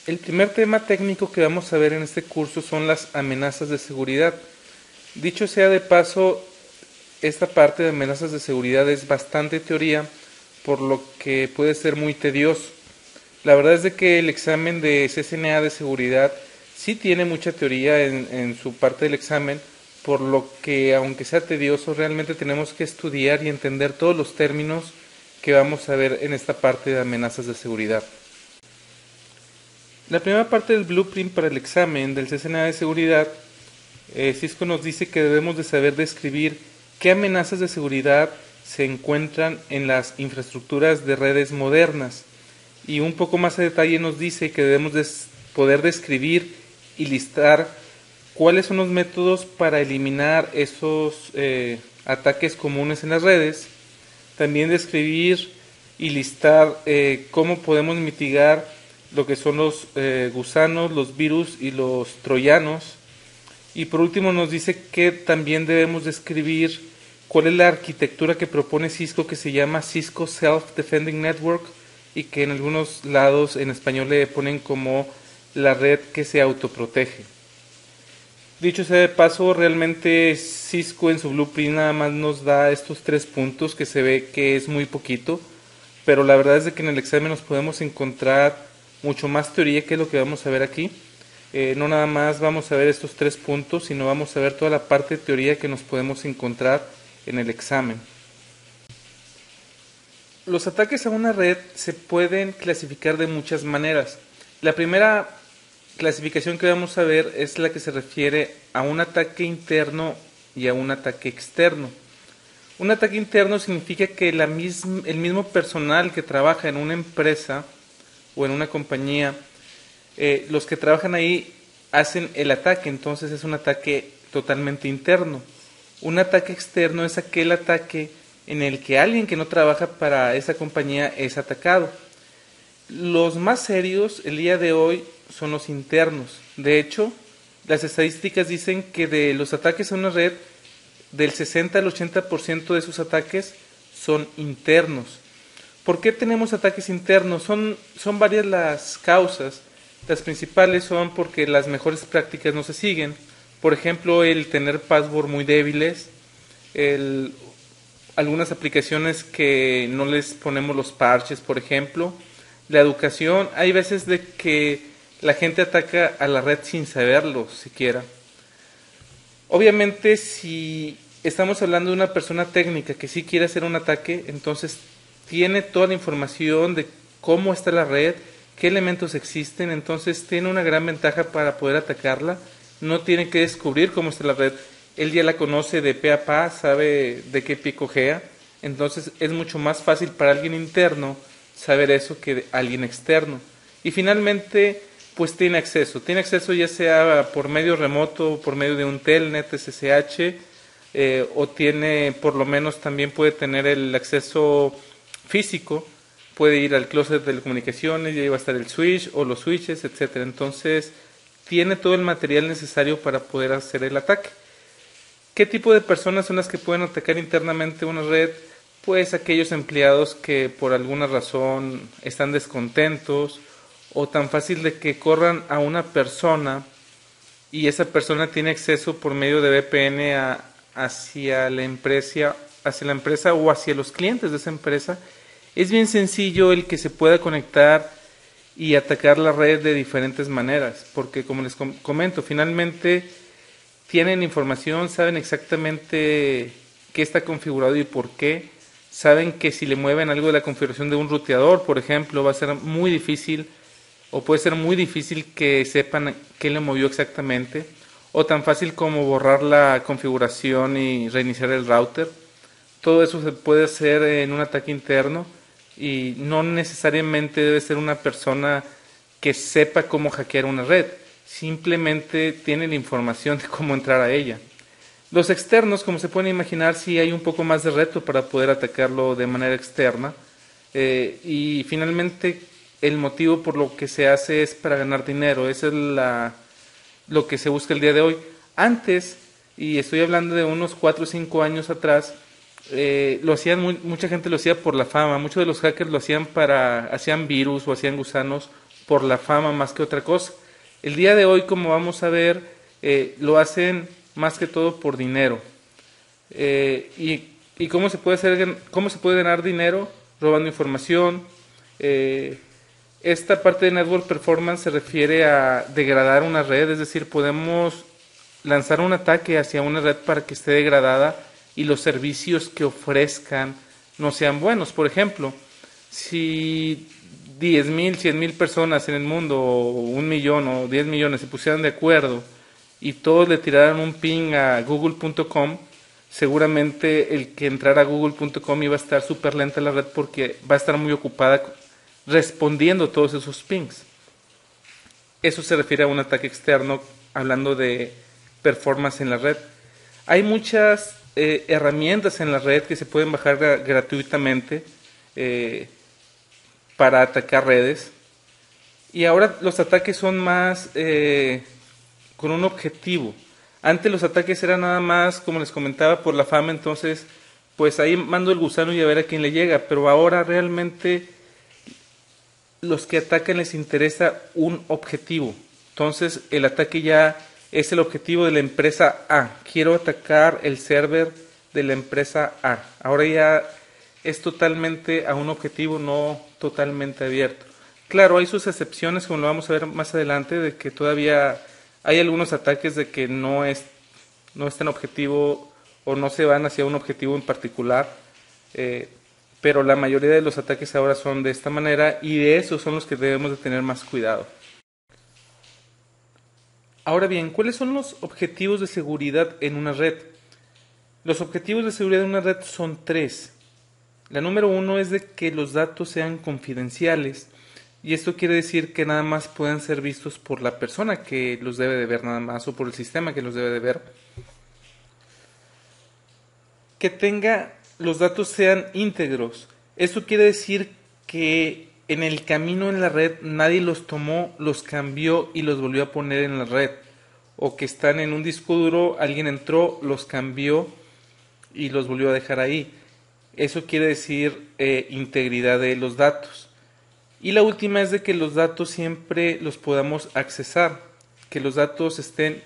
El primer tema técnico que vamos a ver en este curso son las amenazas de seguridad. Dicho sea de paso, esta parte de amenazas de seguridad es bastante teoría, por lo que puede ser muy tedioso. La verdad es de que el examen de CCNA de seguridad sí tiene mucha teoría en su parte del examen, por lo que aunque sea tedioso, realmente tenemos que estudiar y entender todos los términos que vamos a ver en esta parte de amenazas de seguridad. La primera parte del blueprint para el examen del CCNA de seguridad, Cisco nos dice que debemos de saber describir qué amenazas de seguridad se encuentran en las infraestructuras de redes modernas. Y un poco más a detalle nos dice que debemos de poder describir y listar cuáles son los métodos para eliminar esos ataques comunes en las redes. También describir y listar cómo podemos mitigar lo que son los gusanos, los virus y los troyanos. Y por último nos dice que también debemos describir cuál es la arquitectura que propone Cisco, que se llama Cisco Self-Defending Network, y que en algunos lados en español le ponen como la red que se autoprotege. Dicho sea de paso, realmente Cisco en su blueprint nada más nos da estos 3 puntos, que se ve que es muy poquito, pero la verdad es de que en el examen nos podemos encontrar mucho más teoría, que es lo que vamos a ver aquí. No nada más vamos a ver estos 3 puntos, sino vamos a ver toda la parte de teoría que nos podemos encontrar en el examen. Los ataques a una red se pueden clasificar de muchas maneras. La primera clasificación que vamos a ver es la que se refiere a un ataque interno y a un ataque externo. Un ataque interno significa que el mismo personal que trabaja en una empresa o en una compañía, los que trabajan ahí hacen el ataque, entonces es un ataque totalmente interno. Un ataque externo es aquel ataque en el que alguien que no trabaja para esa compañía es atacado. Los más serios el día de hoy son los internos. De hecho, las estadísticas dicen que de los ataques a una red, del 60 al 80% de esos ataques son internos. ¿Por qué tenemos ataques internos? Son varias las causas. Las principales son porque las mejores prácticas no se siguen. Por ejemplo, el tener password muy débiles, algunas aplicaciones que no les ponemos los parches, por ejemplo. La educación, hay veces de que la gente ataca a la red sin saberlo siquiera. Obviamente, si estamos hablando de una persona técnica que sí quiere hacer un ataque, entonces tiene toda la información de cómo está la red, qué elementos existen, entonces tiene una gran ventaja para poder atacarla. No tiene que descubrir cómo está la red, él ya la conoce de pe a pa, sabe de qué pie cojea, entonces es mucho más fácil para alguien interno saber eso que alguien externo. Y finalmente, pues tiene acceso ya sea por medio remoto, por medio de un telnet, SSH, o tiene, por lo menos también puede tener el acceso físico, puede ir al closet de telecomunicaciones y ahí va a estar el switch o los switches, etcétera. Entonces, tiene todo el material necesario para poder hacer el ataque. ¿Qué tipo de personas son las que pueden atacar internamente una red? Pues aquellos empleados que por alguna razón están descontentos, o tan fácil de que corran a una persona y esa persona tiene acceso por medio de VPN hacia la empresa o hacia los clientes de esa empresa. Es bien sencillo el que se pueda conectar y atacar la red de diferentes maneras, porque como les comento, finalmente tienen información, saben exactamente qué está configurado y por qué, saben que si le mueven algo de la configuración de un ruteador, por ejemplo, va a ser muy difícil, o puede ser muy difícil que sepan qué le movió exactamente, o tan fácil como borrar la configuración y reiniciar el router. Todo eso se puede hacer en un ataque interno y no necesariamente debe ser una persona que sepa cómo hackear una red, simplemente tiene la información de cómo entrar a ella. Los externos, como se pueden imaginar, sí hay un poco más de reto para poder atacarlo de manera externa, y finalmente el motivo por lo que se hace es para ganar dinero. Eso es lo que se busca el día de hoy. Antes, y estoy hablando de unos 4 o 5 años atrás, lo hacían mucha gente lo hacía por la fama. Muchos de los hackers lo hacían hacían virus o hacían gusanos por la fama más que otra cosa. El día de hoy, como vamos a ver, lo hacen más que todo por dinero. ¿Y cómo se puede cómo se puede ganar dinero? Robando información. Esta parte de Network Performance se refiere a degradar una red, es decir, podemos lanzar un ataque hacia una red para que esté degradada y los servicios que ofrezcan no sean buenos. Por ejemplo, si 10.000, 100.000 personas en el mundo, o 1.000.000 o 10 millones se pusieran de acuerdo y todos le tiraran un ping a google.com, seguramente el que entrara a google.com iba a estar súper lenta la red porque va a estar muy ocupada respondiendo todos esos pings. Eso se refiere a un ataque externo, hablando de performance en la red. Hay muchas herramientas en la red que se pueden bajar gratuitamente para atacar redes. Y ahora los ataques son más con un objetivo. Antes los ataques eran nada más, como les comentaba, por la fama, entonces pues ahí mando el gusano y a ver a quién le llega. Pero ahora realmente los que atacan les interesa un objetivo. Entonces el ataque ya es el objetivo de la empresa A. Quiero atacar el server de la empresa A. Ahora ya es totalmente a un objetivo, no totalmente abierto. Claro, hay sus excepciones, como lo vamos a ver más adelante, de que todavía hay algunos ataques de que no es tan objetivo o no se van hacia un objetivo en particular. Pero la mayoría de los ataques ahora son de esta manera y de esos son los que debemos de tener más cuidado. Ahora bien, ¿cuáles son los objetivos de seguridad en una red? Los objetivos de seguridad en una red son tres. La número uno es de que los datos sean confidenciales y esto quiere decir que nada más puedan ser vistos por la persona que los debe de ver nada más o por el sistema que los debe de ver. Que los datos sean íntegros. Esto quiere decir que en el camino en la red nadie los tomó, los cambió y los volvió a poner en la red. O que están en un disco duro, alguien entró, los cambió y los volvió a dejar ahí. Eso quiere decir integridad de los datos. Y la última es de que los datos siempre los podamos accesar, que los datos estén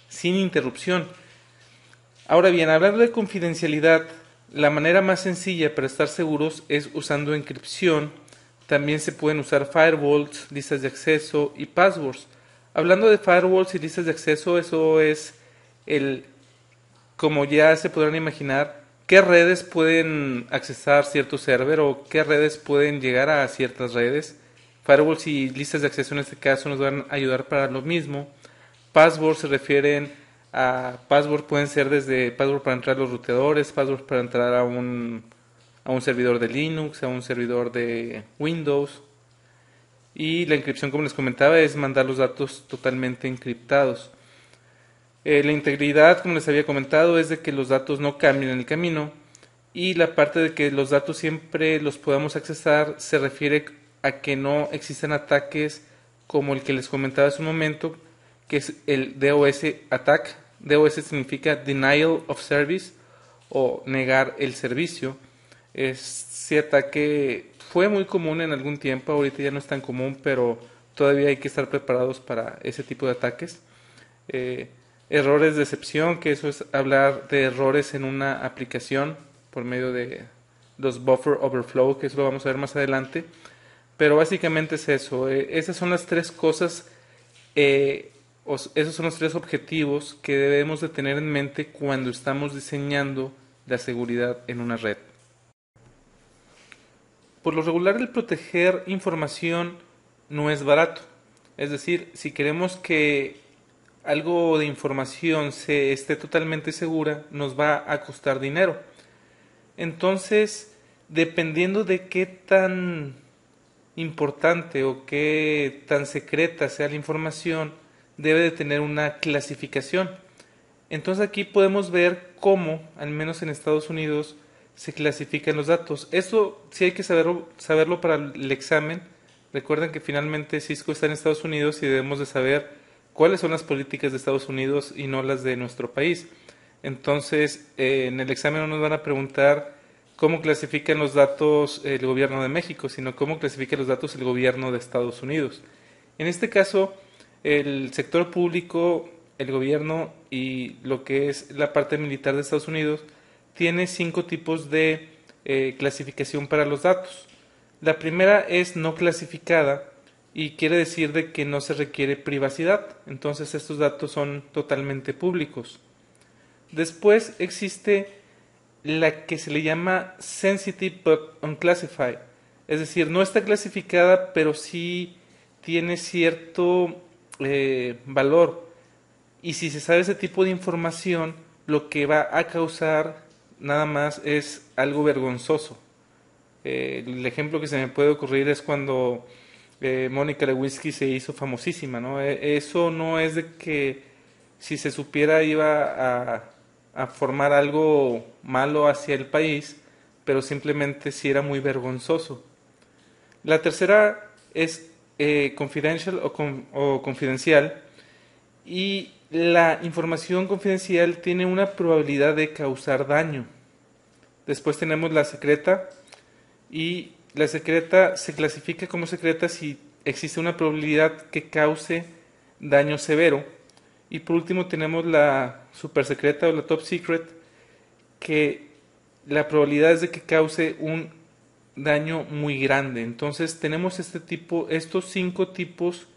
sin interrupción. Ahora bien, hablando de confidencialidad, la manera más sencilla para estar seguros es usando encripción. También se pueden usar firewalls, listas de acceso y passwords. Hablando de firewalls y listas de acceso, eso es como ya se podrán imaginar, qué redes pueden accesar cierto server o qué redes pueden llegar a ciertas redes. Firewalls y listas de acceso en este caso nos van a ayudar para lo mismo. Passwords se refieren a password, pueden ser desde password para entrar a los ruteadores, password para entrar a un servidor de Linux, a un servidor de Windows. Y la encripción, como les comentaba, es mandar los datos totalmente encriptados. La integridad, como les había comentado, es de que los datos no cambien en el camino. Y la parte de que los datos siempre los podamos accesar se refiere a que no existan ataques como el que les comentaba hace un momento, que es el DOS attack. DOS significa Denial of Service o negar el servicio. Ese ataque fue muy común en algún tiempo, ahorita ya no es tan común, pero todavía hay que estar preparados para ese tipo de ataques. Errores de excepción, que eso es hablar de errores en una aplicación por medio de los buffer overflow, que eso lo vamos a ver más adelante. Pero básicamente es eso. Esas son las tres cosas, esos son los tres objetivos que debemos de tener en mente cuando estamos diseñando la seguridad en una red. Por lo regular, el proteger información no es barato. Es decir, si queremos que algo de información esté totalmente segura, nos va a costar dinero. Entonces, dependiendo de qué tan importante o qué tan secreta sea la información, debe de tener una clasificación. Entonces aquí podemos ver cómo, al menos en Estados Unidos, se clasifican los datos. Esto sí hay que saberlo para el examen. Recuerden que finalmente Cisco está en Estados Unidos y debemos de saber cuáles son las políticas de Estados Unidos y no las de nuestro país. Entonces, en el examen no nos van a preguntar cómo clasifican los datos el gobierno de México, sino cómo clasifica los datos el gobierno de Estados Unidos. En este caso, el sector público, el gobierno y lo que es la parte militar de Estados Unidos tiene 5 tipos de clasificación para los datos. La primera es no clasificada y quiere decir de que no se requiere privacidad, entonces estos datos son totalmente públicos. Después existe la que se le llama sensitive but unclassified, es decir, no está clasificada pero sí tiene cierto valor, y si se sabe ese tipo de información lo que va a causar nada más es algo vergonzoso. El ejemplo que se me puede ocurrir es cuando Mónica Lewinsky se hizo famosísima, ¿no? Eso no es de que si se supiera iba a formar algo malo hacia el país, pero simplemente si era muy vergonzoso. La tercera es confidential o confidencial, y la información confidencial tiene una probabilidad de causar daño. Después tenemos la secreta, y la secreta se clasifica como secreta si existe una probabilidad que cause daño severo. Y por último tenemos la super secreta o la top secret, que la probabilidad es de que cause un daño muy grande. Entonces tenemos estos 5 tipos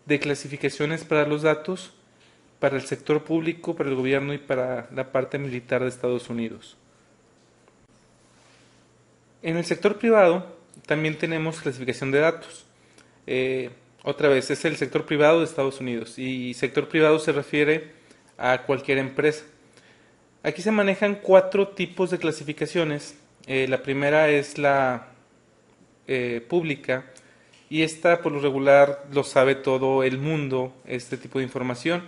de clasificaciones para los datos, para el sector público, para el gobierno y para la parte militar de Estados Unidos. En el sector privado también tenemos clasificación de datos. Otra vez, es el sector privado de Estados Unidos, y sector privado se refiere a cualquier empresa. Aquí se manejan 4 tipos de clasificaciones. La primera es la pública, y esta por lo regular lo sabe todo el mundo, este tipo de información.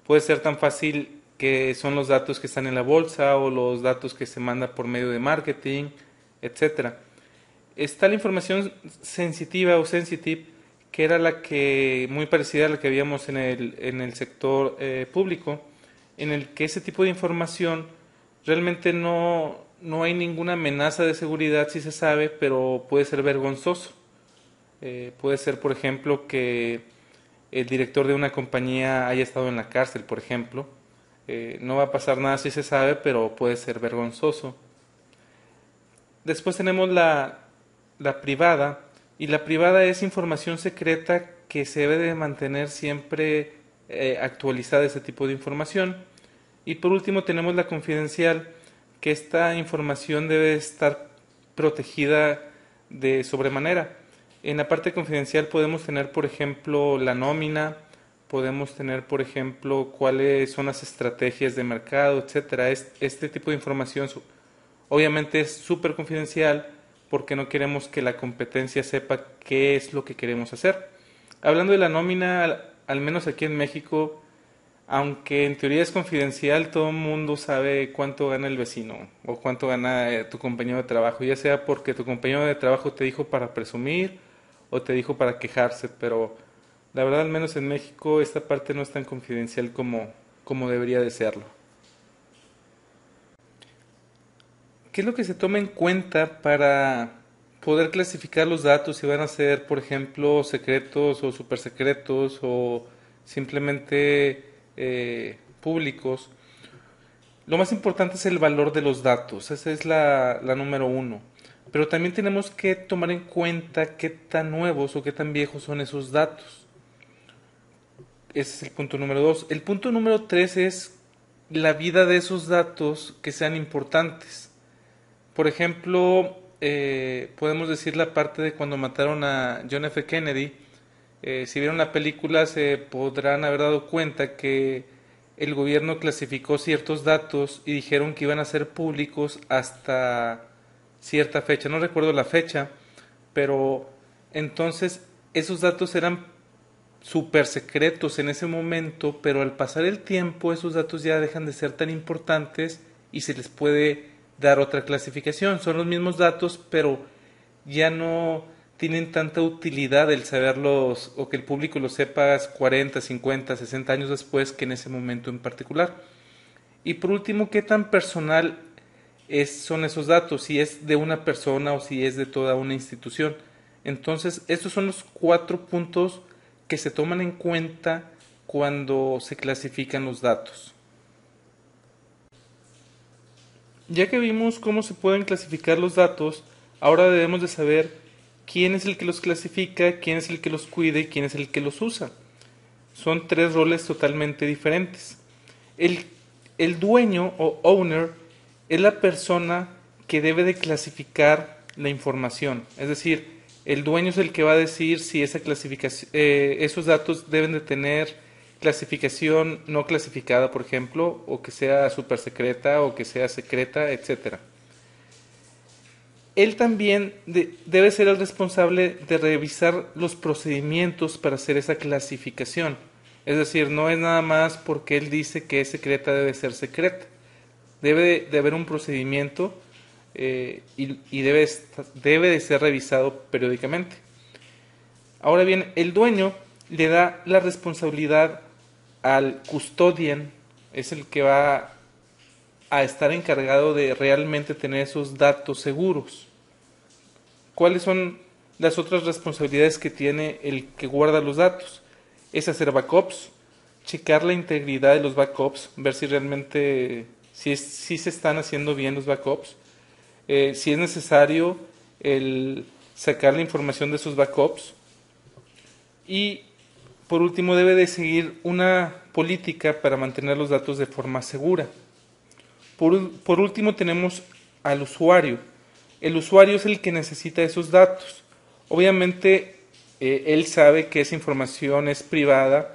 Puede ser tan fácil que son los datos que están en la bolsa o los datos que se mandan por medio de marketing, etcétera. Está la información sensitiva o sensitive, que era la que muy parecida a la que habíamos en el sector público, en el que ese tipo de información realmente no hay ninguna amenaza de seguridad si se sabe, pero puede ser vergonzoso. Puede ser, por ejemplo, que el director de una compañía haya estado en la cárcel, por ejemplo. No va a pasar nada si se sabe, pero puede ser vergonzoso. Después tenemos la privada, y la privada es información secreta que se debe de mantener siempre actualizada, ese tipo de información. Y por último tenemos la confidencial, que esta información debe estar protegida de sobremanera. En la parte confidencial podemos tener, por ejemplo, la nómina, podemos tener, por ejemplo, cuáles son las estrategias de mercado, etcétera. Este tipo de información obviamente es súper confidencial, porque no queremos que la competencia sepa qué es lo que queremos hacer. Hablando de la nómina, al menos aquí en México, aunque en teoría es confidencial, todo el mundo sabe cuánto gana el vecino o cuánto gana tu compañero de trabajo, ya sea porque tu compañero de trabajo te dijo para presumir o te dijo para quejarse, pero la verdad al menos en México esta parte no es tan confidencial como debería de serlo. ¿Qué es lo que se toma en cuenta para poder clasificar los datos, si van a ser, por ejemplo, secretos o super secretos o simplemente públicos? Lo más importante es el valor de los datos, esa es la número 1. Pero también tenemos que tomar en cuenta qué tan nuevos o qué tan viejos son esos datos. Ese es el punto número 2. El punto número 3 es la vida de esos datos que sean importantes. Por ejemplo, podemos decir la parte de cuando mataron a John F. Kennedy. Si vieron la película se podrán haber dado cuenta que el gobierno clasificó ciertos datos y dijeron que iban a ser públicos hasta cierta fecha. No recuerdo la fecha, pero entonces esos datos eran súper secretos en ese momento, pero al pasar el tiempo esos datos ya dejan de ser tan importantes y se les puede dar otra clasificación. Son los mismos datos, pero ya no tienen tanta utilidad el saberlos o que el público los sepa 40, 50, 60 años después que en ese momento en particular. Y por último, ¿qué tan personal son esos datos? Si es de una persona o si es de toda una institución. Entonces, estos son los 4 puntos que se toman en cuenta cuando se clasifican los datos. Ya que vimos cómo se pueden clasificar los datos, ahora debemos de saber quién es el que los clasifica, quién es el que los cuida y quién es el que los usa. Son tres roles totalmente diferentes. El dueño o owner es la persona que debe de clasificar la información. Es decir, el dueño es el que va a decir si esa clasificación, esos datos deben de tener clasificación no clasificada, por ejemplo, o que sea super secreta o que sea secreta, etcétera. Él también debe ser el responsable de revisar los procedimientos para hacer esa clasificación. Es decir, no es nada más porque él dice que es secreta, debe ser secreta. Debe de haber un procedimiento y debe de ser revisado periódicamente. Ahora bien, el dueño le da la responsabilidad al custodian, es el que va a estar encargado de realmente tener esos datos seguros. ¿Cuáles son las otras responsabilidades que tiene el que guarda los datos? Es hacer backups, checar la integridad de los backups, ver si realmente si se están haciendo bien los backups, si es necesario el sacar la información de esos backups, y por último debe de seguir una política para mantener los datos de forma segura. Por último tenemos al usuario. El usuario es el que necesita esos datos. Obviamente él sabe que esa información es privada,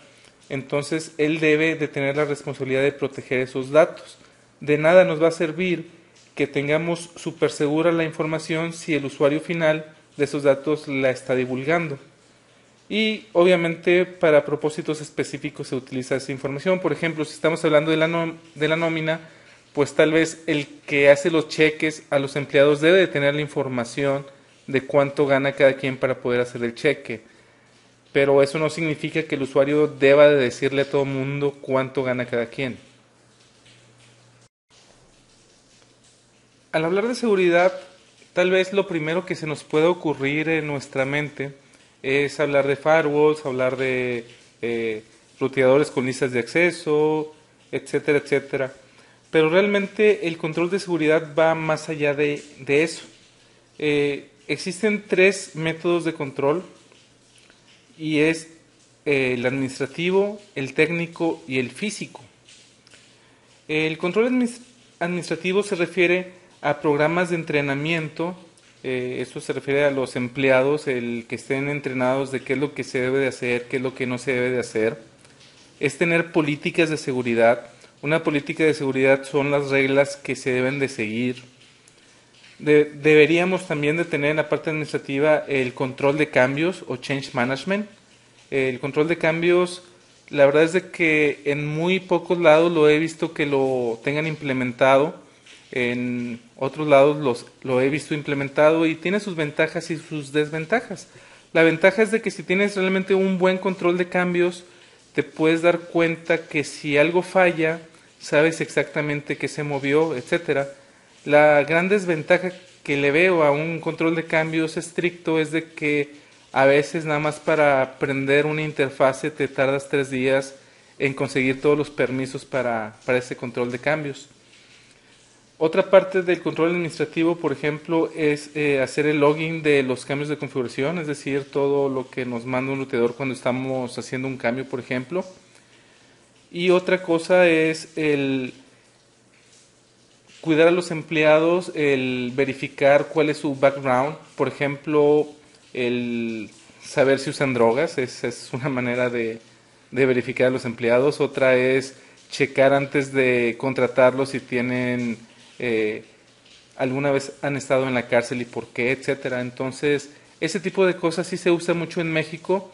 entonces él debe de tener la responsabilidad de proteger esos datos. De nada nos va a servir que tengamos súper segura la información si el usuario final de esos datos la está divulgando. Y obviamente para propósitos específicos se utiliza esa información. Por ejemplo, si estamos hablando de la nómina, pues tal vez el que hace los cheques a los empleados debe de tener la información de cuánto gana cada quien para poder hacer el cheque. Pero eso no significa que el usuario deba de decirle a todo el mundo cuánto gana cada quien. Al hablar de seguridad, tal vez lo primero que se nos puede ocurrir en nuestra mente es hablar de firewalls, hablar de ruteadores con listas de acceso, etcétera, etcétera. Pero realmente el control de seguridad va más allá de eso. Existen tres métodos de control y es el administrativo, el técnico y el físico. El control administrativo se refiere a programas de entrenamiento. Eso se refiere a los empleados, el que estén entrenados de qué es lo que se debe de hacer, qué es lo que no se debe de hacer. Es tener políticas de seguridad. Una política de seguridad son las reglas que se deben de seguir. Deberíamos también de tener en la parte administrativa el control de cambios o change management. El control de cambios, la verdad es de que en muy pocos lados lo he visto que lo tengan implementado. En otros lados lo he visto implementado y tiene sus ventajas y sus desventajas. La ventaja es de que si tienes realmente un buen control de cambios, te puedes dar cuenta que si algo falla, sabes exactamente qué se movió, etcétera. La gran desventaja que le veo a un control de cambios estricto es de que a veces nada más para prender una interfase te tardas 3 días en conseguir todos los permisos para ese control de cambios. Otra parte del control administrativo, por ejemplo, es hacer el login de los cambios de configuración, es decir, todo lo que nos manda un roteador cuando estamos haciendo un cambio, por ejemplo. Y otra cosa es el cuidar a los empleados, el verificar cuál es su background, por ejemplo, el saber si usan drogas, es una manera de verificar a los empleados. Otra es checar antes de contratarlos si tienen alguna vez han estado en la cárcel y por qué, etcétera. Entonces, ese tipo de cosas sí se usa mucho en México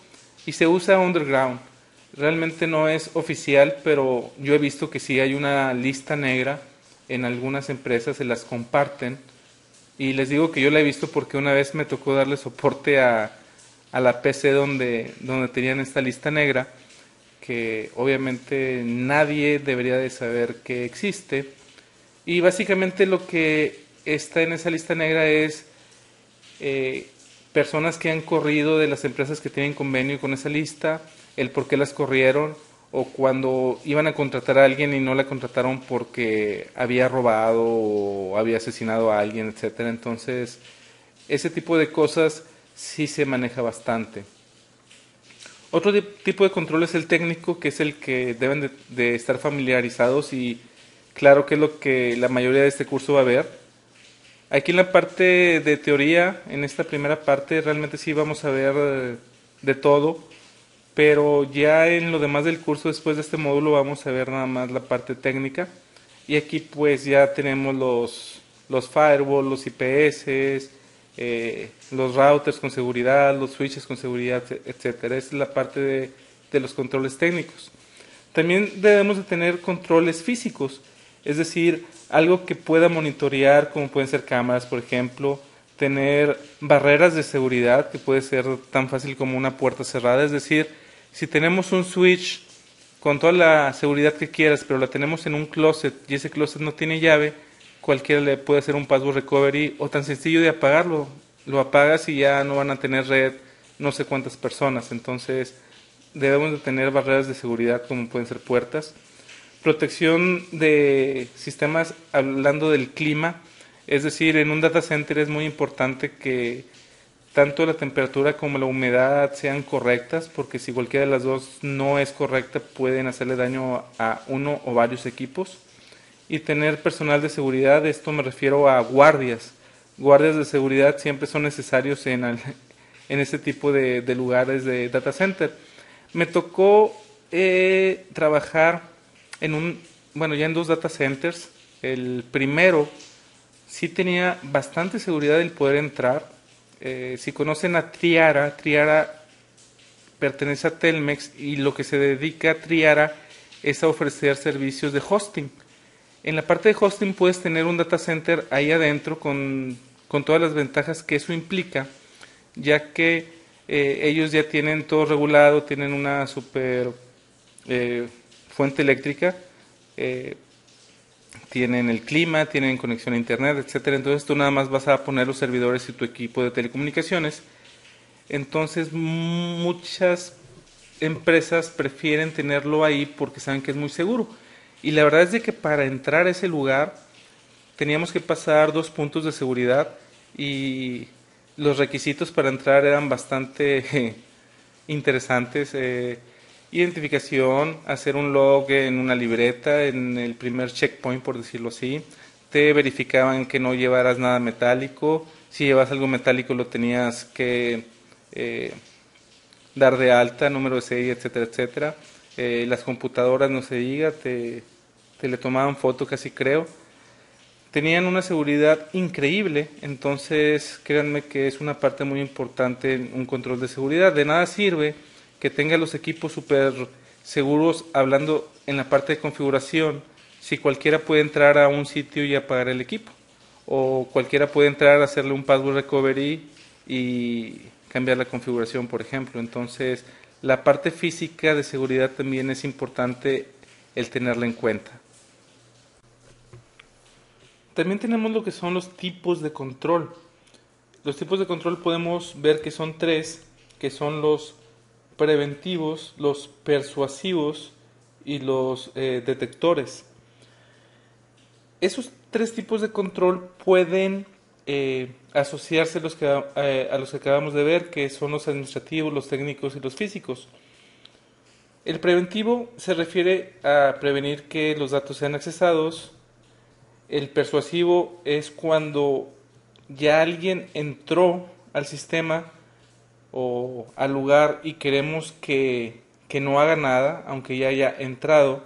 y se usa underground. Realmente no es oficial, pero yo he visto que sí hay una lista negra en algunas empresas, se las comparten. Y les digo que yo la he visto porque una vez me tocó darle soporte a la PC donde tenían esta lista negra, que obviamente nadie debería de saber que existe. Y básicamente lo que está en esa lista negra es personas que han corrido de las empresas que tienen convenio con esa lista, el por qué las corrieron, o cuando iban a contratar a alguien y no la contrataron porque había robado o había asesinado a alguien, etcétera. Entonces, ese tipo de cosas sí se maneja bastante. Otro tipo de control es el técnico, que es el que deben de estar familiarizados, y claro que es lo que la mayoría de este curso va a ver. Aquí en la parte de teoría, en esta primera parte, realmente sí vamos a ver de todo, pero ya en lo demás del curso, después de este módulo, vamos a ver nada más la parte técnica. Y aquí pues ya tenemos los firewalls, los IPS, los routers con seguridad, los switches con seguridad, etcétera. Esa es la parte de los controles técnicos. También debemos de tener controles físicos, es decir, algo que pueda monitorear, como pueden ser cámaras, por ejemplo, tener barreras de seguridad, que puede ser tan fácil como una puerta cerrada, es decir, si tenemos un switch con toda la seguridad que quieras, pero la tenemos en un closet y ese closet no tiene llave, cualquiera le puede hacer un password recovery, o tan sencillo de apagarlo. Lo apagas y ya no van a tener red no sé cuántas personas. Entonces debemos de tener barreras de seguridad como pueden ser puertas. Protección de sistemas hablando del clima, es decir, en un data center es muy importante que tanto la temperatura como la humedad sean correctas, porque si cualquiera de las dos no es correcta pueden hacerle daño a uno o varios equipos. Y tener personal de seguridad, esto me refiero a guardias. Guardias de seguridad siempre son necesarios en este tipo de lugares de data center. Me tocó trabajar ya en dos data centers. El primero sí tenía bastante seguridad el poder entrar. Si conocen a Triara, Triara pertenece a Telmex, y lo que se dedica a Triara es a ofrecer servicios de hosting. En la parte de hosting puedes tener un data center ahí adentro con todas las ventajas que eso implica, ya que ellos ya tienen todo regulado, tienen una super fuente eléctrica, tienen el clima, tienen conexión a internet, etcétera. Entonces tú nada más vas a poner los servidores y tu equipo de telecomunicaciones. Entonces muchas empresas prefieren tenerlo ahí porque saben que es muy seguro. Y la verdad es de que para entrar a ese lugar teníamos que pasar 2 puntos de seguridad, y los requisitos para entrar eran bastante interesantes. Identificación, hacer un log en una libreta, en el primer checkpoint, por decirlo así. Te verificaban que no llevaras nada metálico. Si llevas algo metálico lo tenías que dar de alta, número de serie, etcétera, etcétera. Las computadoras, no se diga, te le tomaban foto casi, creo. Tenían una seguridad increíble, entonces créanme que es una parte muy importante en un control de seguridad. De nada sirve que tenga los equipos súper seguros, hablando en la parte de configuración, si cualquiera puede entrar a un sitio y apagar el equipo, o cualquiera puede entrar a hacerle un password recovery y cambiar la configuración, por ejemplo. Entonces la parte física de seguridad también es importante el tenerla en cuenta. También tenemos lo que son los tipos de control. Los tipos de control podemos ver que son tres, que son los preventivos, los persuasivos y los detectores. Esos tres tipos de control pueden asociarse a los que acabamos de ver, que son los administrativos, los técnicos y los físicos. El preventivo se refiere a prevenir que los datos sean accesados. El persuasivo es cuando ya alguien entró al sistema o al lugar y queremos que no haga nada, aunque ya haya entrado.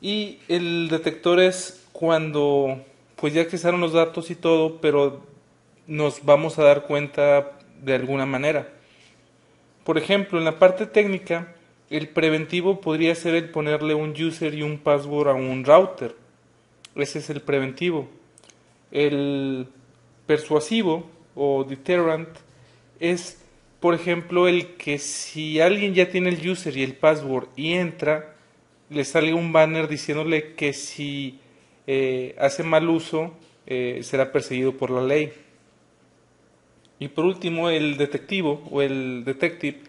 Y el detector es cuando pues ya accesaron los datos y todo, pero nos vamos a dar cuenta de alguna manera. Por ejemplo, en la parte técnica, el preventivo podría ser el ponerle un user y un password a un router. Ese es el preventivo. El persuasivo o deterrent es, por ejemplo, el que si alguien ya tiene el user y el password y entra, le sale un banner diciéndole que si hace mal uso será perseguido por la ley. Y por último, el detectivo o el detective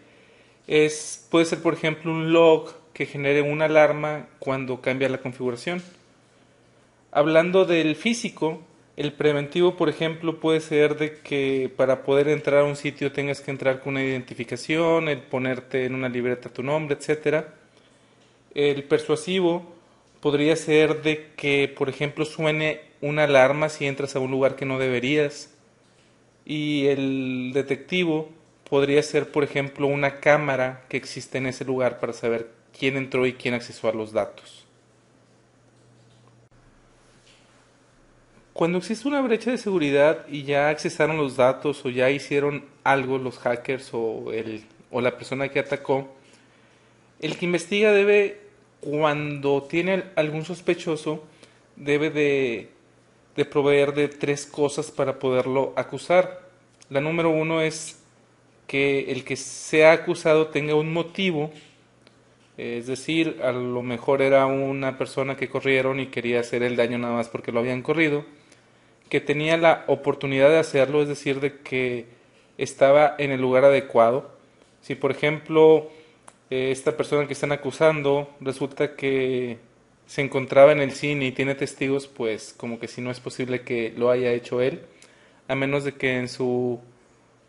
puede ser, por ejemplo, un log que genere una alarma cuando cambia la configuración. Hablando del físico, el preventivo, por ejemplo, puede ser de que para poder entrar a un sitio tengas que entrar con una identificación, el ponerte en una libreta tu nombre, etcétera. El persuasivo podría ser de que, por ejemplo, suene una alarma si entras a un lugar que no deberías. Y el detectivo podría ser, por ejemplo, una cámara que existe en ese lugar para saber quién entró y quién accesó a los datos. Cuando existe una brecha de seguridad y ya accesaron los datos o ya hicieron algo los hackers o la persona que atacó, el que investiga cuando tiene algún sospechoso, debe de proveer de tres cosas para poderlo acusar. La número uno es que el que sea acusado tenga un motivo, es decir, a lo mejor era una persona que corrieron y quería hacer el daño nada más porque lo habían corrido, que tenía la oportunidad de hacerlo, es decir, de que estaba en el lugar adecuado. Si por ejemplo esta persona que están acusando resulta que se encontraba en el cine y tiene testigos, pues como que si no es posible que lo haya hecho él, a menos de que en su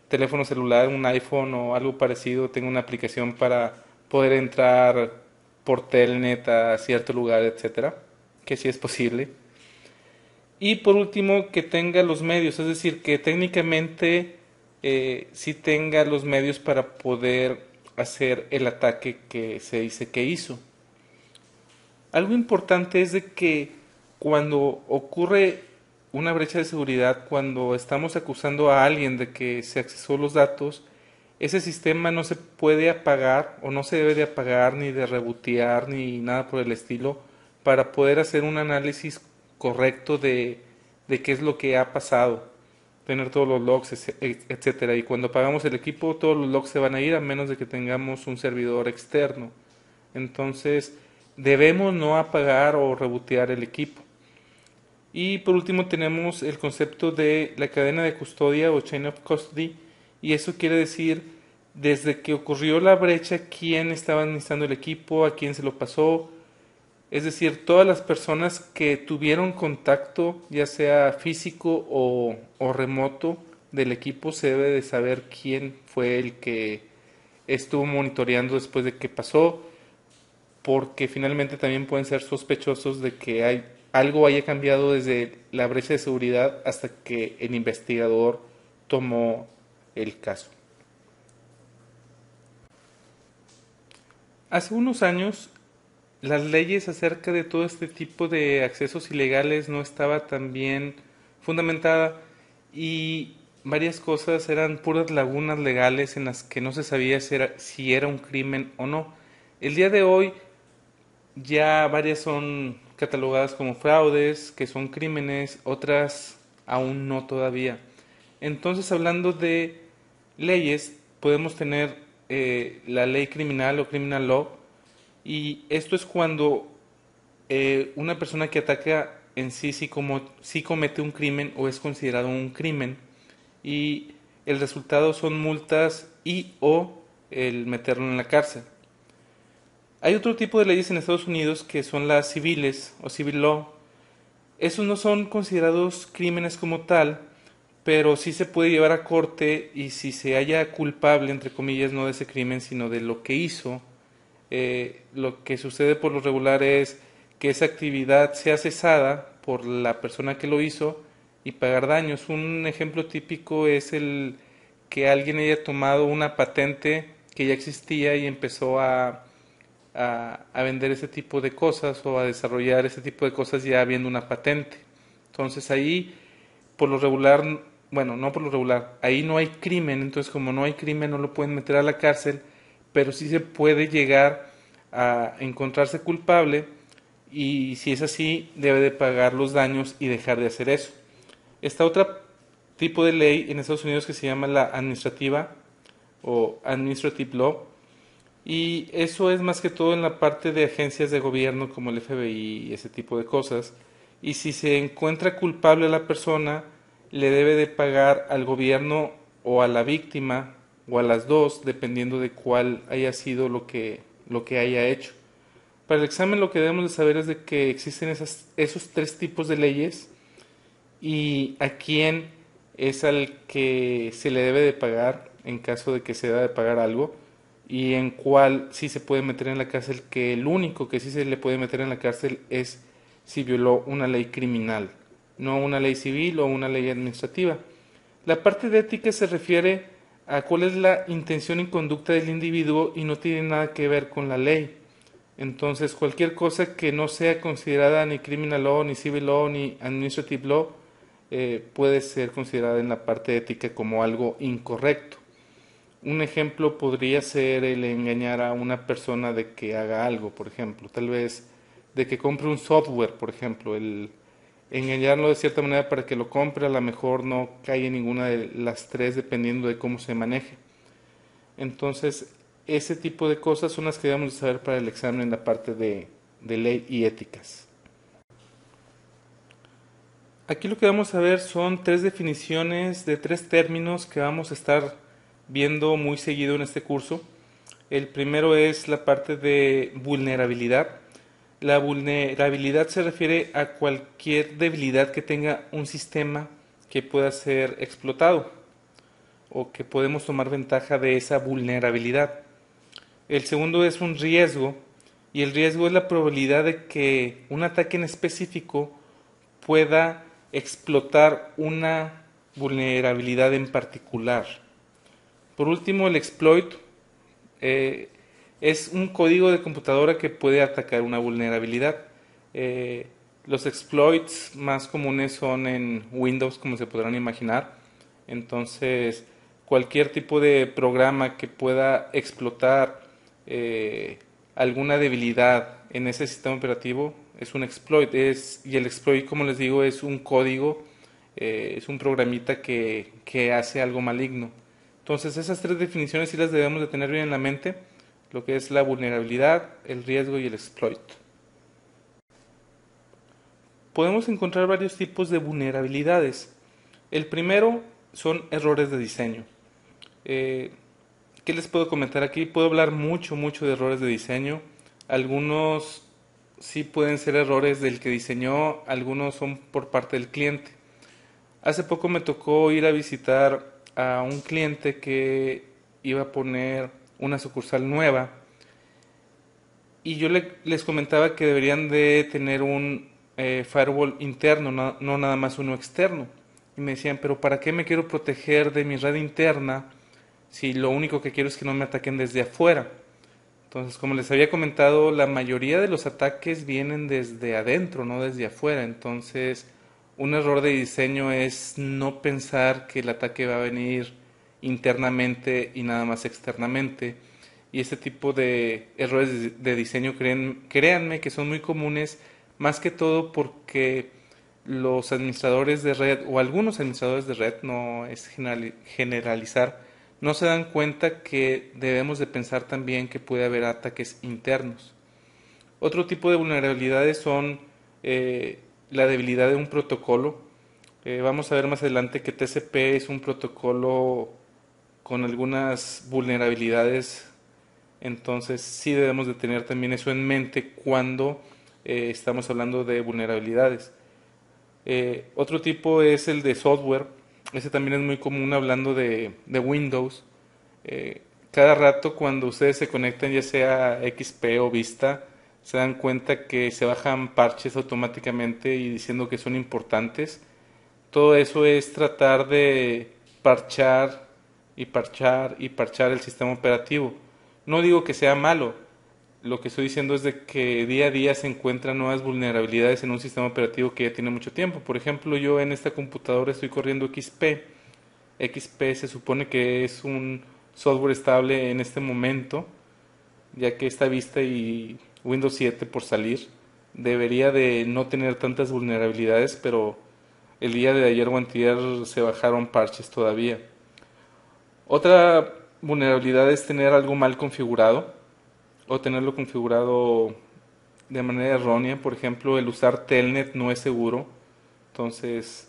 teléfono celular, un iPhone o algo parecido, tenga una aplicación para poder entrar por telnet a cierto lugar, etcétera, que sí es posible. Y por último, que tenga los medios, es decir, que técnicamente sí tenga los medios para poder hacer el ataque que se dice que hizo. Algo importante es de que cuando ocurre una brecha de seguridad, cuando estamos acusando a alguien de que se accesó los datos, ese sistema no se puede apagar o no se debe de apagar ni de rebotear ni nada por el estilo para poder hacer un análisis correcto de qué es lo que ha pasado, tener todos los logs, etcétera. Y cuando apagamos el equipo, todos los logs se van a ir a menos de que tengamos un servidor externo. Entonces, debemos no apagar o rebotear el equipo. Y por último tenemos el concepto de la cadena de custodia o chain of custody, y eso quiere decir desde que ocurrió la brecha quién estaba administrando el equipo, a quién se lo pasó, es decir, todas las personas que tuvieron contacto, ya sea físico o remoto del equipo, se debe de saber quién fue el que estuvo monitoreando después de que pasó, porque finalmente también pueden ser sospechosos de que algo haya cambiado desde la brecha de seguridad hasta que el investigador tomó el caso. Hace unos años las leyes acerca de todo este tipo de accesos ilegales no estaba tan bien fundamentada y varias cosas eran puras lagunas legales en las que no se sabía si era un crimen o no. El día de hoy ya varias son catalogadas como fraudes, que son crímenes, otras aún no todavía. Entonces, hablando de leyes, podemos tener la ley criminal o criminal law, y esto es cuando una persona que ataca en sí comete un crimen o es considerado un crimen, y el resultado son multas y o el meterlo en la cárcel. Hay otro tipo de leyes en Estados Unidos que son las civiles o civil law. Esos no son considerados crímenes como tal, pero sí se puede llevar a corte y si se halla culpable, entre comillas, no de ese crimen, sino de lo que hizo, lo que sucede por lo regular es que esa actividad sea cesada por la persona que lo hizo y pagar daños. Un ejemplo típico es el que alguien haya tomado una patente que ya existía y empezó a vender ese tipo de cosas o a desarrollar ese tipo de cosas ya habiendo una patente. Entonces ahí, por lo regular, bueno, no por lo regular, ahí no hay crimen, entonces como no hay crimen no lo pueden meter a la cárcel, pero sí se puede llegar a encontrarse culpable y si es así debe de pagar los daños y dejar de hacer eso. Está otro tipo de ley en Estados Unidos que se llama la administrativa o administrative law, y eso es más que todo en la parte de agencias de gobierno como el FBI y ese tipo de cosas. Y si se encuentra culpable a la persona, le debe de pagar al gobierno o a la víctima o a las dos, dependiendo de cuál haya sido lo que haya hecho. Para el examen lo que debemos de saber es de que existen esos tres tipos de leyes y a quién es al que se le debe de pagar en caso de que se deba de pagar algo, y en cuál sí se puede meter en la cárcel, que el único que sí se le puede meter en la cárcel es si violó una ley criminal, no una ley civil o una ley administrativa. La parte de ética se refiere a cuál es la intención y conducta del individuo y no tiene nada que ver con la ley. Entonces, cualquier cosa que no sea considerada ni criminal law, ni civil law, ni administrative law, puede ser considerada en la parte ética como algo incorrecto. Un ejemplo podría ser el engañar a una persona de que haga algo, por ejemplo, tal vez de que compre un software, por ejemplo, el engañarlo de cierta manera para que lo compre, a lo mejor no cae en ninguna de las tres dependiendo de cómo se maneje. Entonces, ese tipo de cosas son las que debemos saber para el examen en la parte de ley y éticas. Aquí lo que vamos a ver son tres definiciones de tres términos que vamos a estar viendo muy seguido en este curso. El primero es la parte de vulnerabilidad. La vulnerabilidad se refiere a cualquier debilidad que tenga un sistema que pueda ser explotado o que podemos tomar ventaja de esa vulnerabilidad. El segundo es un riesgo, y el riesgo es la probabilidad de que un ataque en específico pueda explotar una vulnerabilidad en particular. Por último, el exploit es un código de computadora que puede atacar una vulnerabilidad. Los exploits más comunes son en Windows, como se podrán imaginar. Entonces, cualquier tipo de programa que pueda explotar alguna debilidad en ese sistema operativo es un exploit. Y el exploit, como les digo, es un código, es un programita que hace algo maligno. Entonces, esas tres definiciones sí las debemos de tener bien en la mente, lo que es la vulnerabilidad, el riesgo y el exploit. Podemos encontrar varios tipos de vulnerabilidades. El primero son errores de diseño. ¿Qué les puedo comentar aquí? Puedo hablar mucho de errores de diseño. Algunos sí pueden ser errores del que diseñó, algunos son por parte del cliente. Hace poco me tocó ir a visitar a un cliente que iba a poner una sucursal nueva, y yo les comentaba que deberían de tener un firewall interno, no nada más uno externo. Y me decían, pero ¿para qué me quiero proteger de mi red interna si lo único que quiero es que no me ataquen desde afuera? Entonces, como les había comentado, la mayoría de los ataques vienen desde adentro, no desde afuera. Entonces, un error de diseño es no pensar que el ataque va a venir internamente y nada más externamente. Y este tipo de errores de diseño, créanme que son muy comunes, más que todo porque los administradores de red o algunos administradores de red, no es generalizar, no se dan cuenta que debemos de pensar también que puede haber ataques internos. Otro tipo de vulnerabilidades son la debilidad de un protocolo. Vamos a ver más adelante que TCP es un protocolo con algunas vulnerabilidades, entonces sí debemos de tener también eso en mente cuando estamos hablando de vulnerabilidades. Otro tipo es el de software. Ese también es muy común hablando de Windows. Cada rato cuando ustedes se conectan, ya sea XP o Vista, se dan cuenta que se bajan parches automáticamente y diciendo que son importantes. Todo eso es tratar de parchar y parchar y parchar el sistema operativo. No digo que sea malo, lo que estoy diciendo es de que día a día se encuentran nuevas vulnerabilidades en un sistema operativo que ya tiene mucho tiempo. Por ejemplo, yo en esta computadora estoy corriendo XP. XP se supone que es un software estable en este momento, ya que está Vista y Windows 7 por salir. Debería de no tener tantas vulnerabilidades, pero el día de ayer o antier se bajaron parches todavía. Otra vulnerabilidad es tener algo mal configurado o tenerlo configurado de manera errónea. Por ejemplo, el usar Telnet no es seguro. Entonces,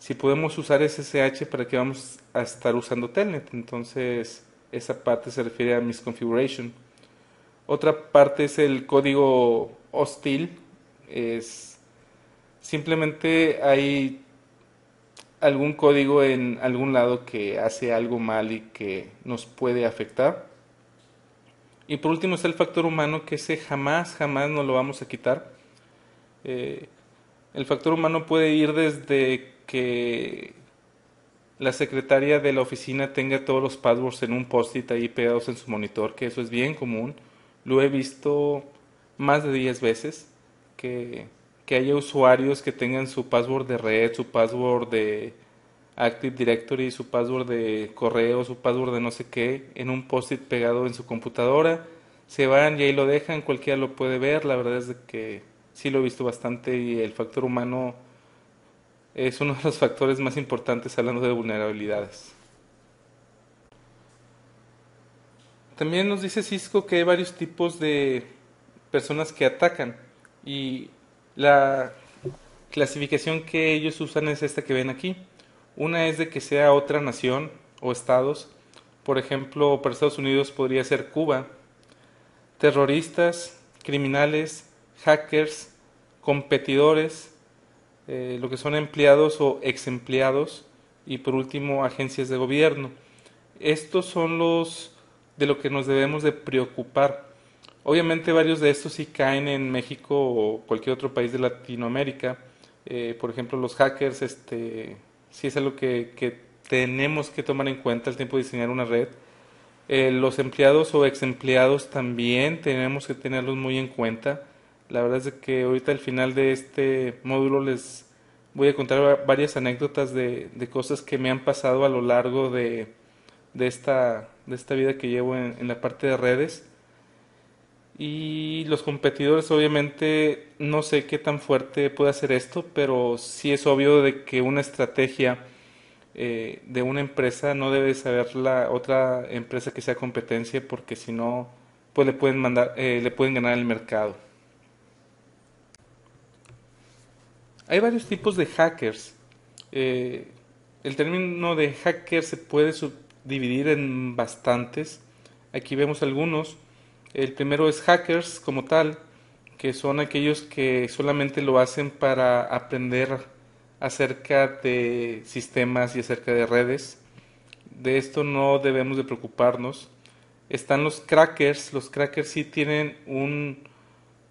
si podemos usar SSH, ¿para qué vamos a estar usando Telnet? Entonces, esa parte se refiere a misconfiguration. Otra parte es el código hostil. Es simplemente hay algún código en algún lado que hace algo mal y que nos puede afectar. Y por último está el factor humano, que ese jamás, jamás nos lo vamos a quitar. Eh, el factor humano puede ir desde que la secretaria de la oficina tenga todos los passwords en un post-it ahí pegados en su monitor, que eso es bien común. Lo he visto más de 10 veces, que, que haya usuarios que tengan su password de red, su password de Active Directory, su password de correo, su password de no sé qué, en un post-it pegado en su computadora. Se van y ahí lo dejan, cualquiera lo puede ver. La verdad es de que sí lo he visto bastante y el factor humano es uno de los factores más importantes hablando de vulnerabilidades. También nos dice Cisco que hay varios tipos de personas que atacan y la clasificación que ellos usan es esta que ven aquí. Una es de que sea otra nación o estados. Por ejemplo, para Estados Unidos podría ser Cuba. Terroristas, criminales, hackers, competidores, lo que son empleados o ex empleados y por último agencias de gobierno. Estos son los de lo que nos debemos de preocupar. Obviamente varios de estos sí caen en México o cualquier otro país de Latinoamérica. Por ejemplo, los hackers, sí es algo que tenemos que tomar en cuenta al tiempo de diseñar una red. Los empleados o ex empleados también tenemos que tenerlos muy en cuenta. La verdad es de que ahorita al final de este módulo les voy a contar varias anécdotas de cosas que me han pasado a lo largo de esta vida que llevo en la parte de redes. Y los competidores, obviamente, no sé qué tan fuerte puede hacer esto, pero sí es obvio de que una estrategia de una empresa no debe saber la otra empresa que sea competencia, porque si no, pues le pueden ganar el mercado. Hay varios tipos de hackers. Eh, el término de hacker se puede subdividir en bastantes. Aquí vemos algunos. El primero es hackers como tal, que son aquellos que solamente lo hacen para aprender acerca de sistemas y acerca de redes. De esto no debemos de preocuparnos. Están los crackers sí tienen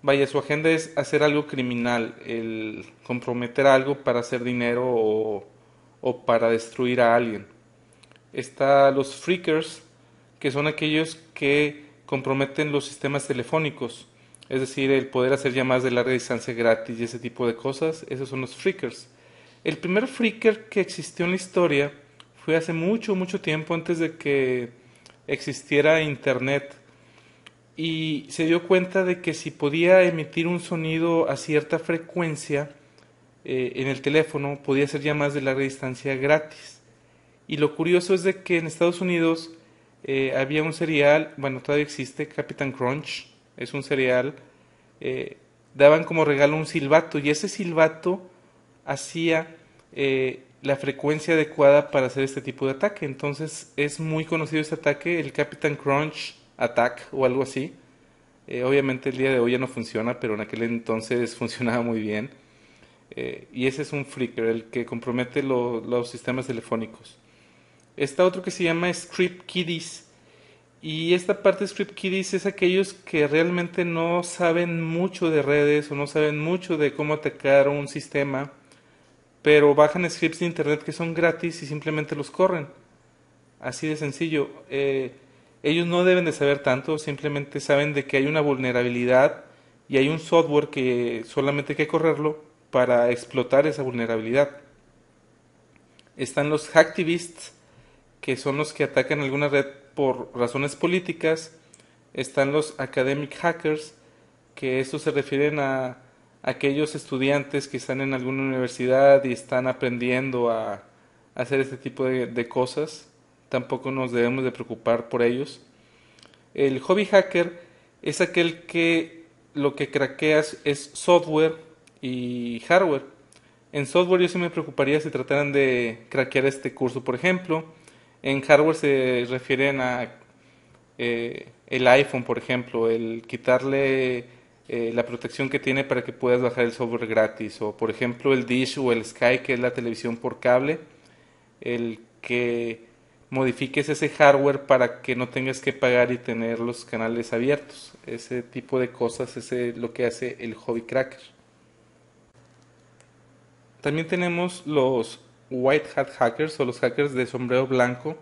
vaya, su agenda es hacer algo criminal, el comprometer algo para hacer dinero o para destruir a alguien. Está los freakers, que son aquellos que comprometen los sistemas telefónicos, es decir, el poder hacer llamadas de larga distancia gratis y ese tipo de cosas. Esos son los freakers. El primer freaker que existió en la historia fue hace mucho, mucho tiempo antes de que existiera internet y se dio cuenta de que si podía emitir un sonido a cierta frecuencia en el teléfono, podía hacer llamadas de larga distancia gratis. Y lo curioso es de que en Estados Unidos había un cereal, bueno, todavía existe, Captain Crunch, es un cereal, daban como regalo un silbato y ese silbato hacía la frecuencia adecuada para hacer este tipo de ataque. Entonces es muy conocido este ataque, el Captain Crunch Attack o algo así. Obviamente el día de hoy ya no funciona, pero en aquel entonces funcionaba muy bien. Y ese es un freaker, el que compromete los sistemas telefónicos. Está otro que se llama Script Kiddies. Y esta parte de Script Kiddies es aquellos que realmente no saben mucho de redes o no saben mucho de cómo atacar un sistema, pero bajan scripts de internet que son gratis y simplemente los corren. Así de sencillo. Ellos no deben de saber tanto, simplemente saben de que hay una vulnerabilidad y hay un software que solamente hay que correrlo para explotar esa vulnerabilidad. Están los hacktivists, que son los que atacan alguna red por razones políticas. Están los academic hackers, que estos se refieren a aquellos estudiantes que están en alguna universidad y están aprendiendo a hacer este tipo de cosas. Tampoco nos debemos de preocupar por ellos. El hobby hacker es aquel que lo que craquea es software y hardware. En software yo sí me preocuparía si trataran de craquear este curso, por ejemplo. En hardware se refieren a el iPhone, por ejemplo, el quitarle la protección que tiene para que puedas bajar el software gratis. O, por ejemplo, el Dish o el Sky, que es la televisión por cable, el que modifiques ese hardware para que no tengas que pagar y tener los canales abiertos. Ese tipo de cosas es lo que hace el hobby cracker. También tenemos los white hat hackers o los hackers de sombrero blanco.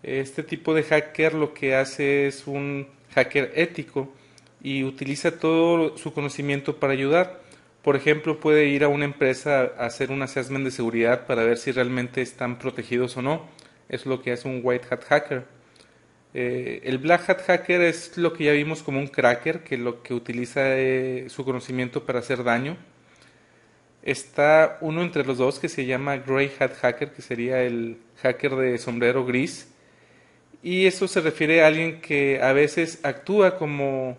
Este tipo de hacker lo que hace es un hacker ético y utiliza todo su conocimiento para ayudar. Por ejemplo, puede ir a una empresa a hacer un assessment de seguridad para ver si realmente están protegidos o no. Es lo que hace un white hat hacker. El black hat hacker es lo que ya vimos como un cracker, que lo que utiliza su conocimiento para hacer daño. Está uno entre los dos que se llama Grey Hat Hacker, que sería el hacker de sombrero gris. Y eso se refiere a alguien que a veces actúa como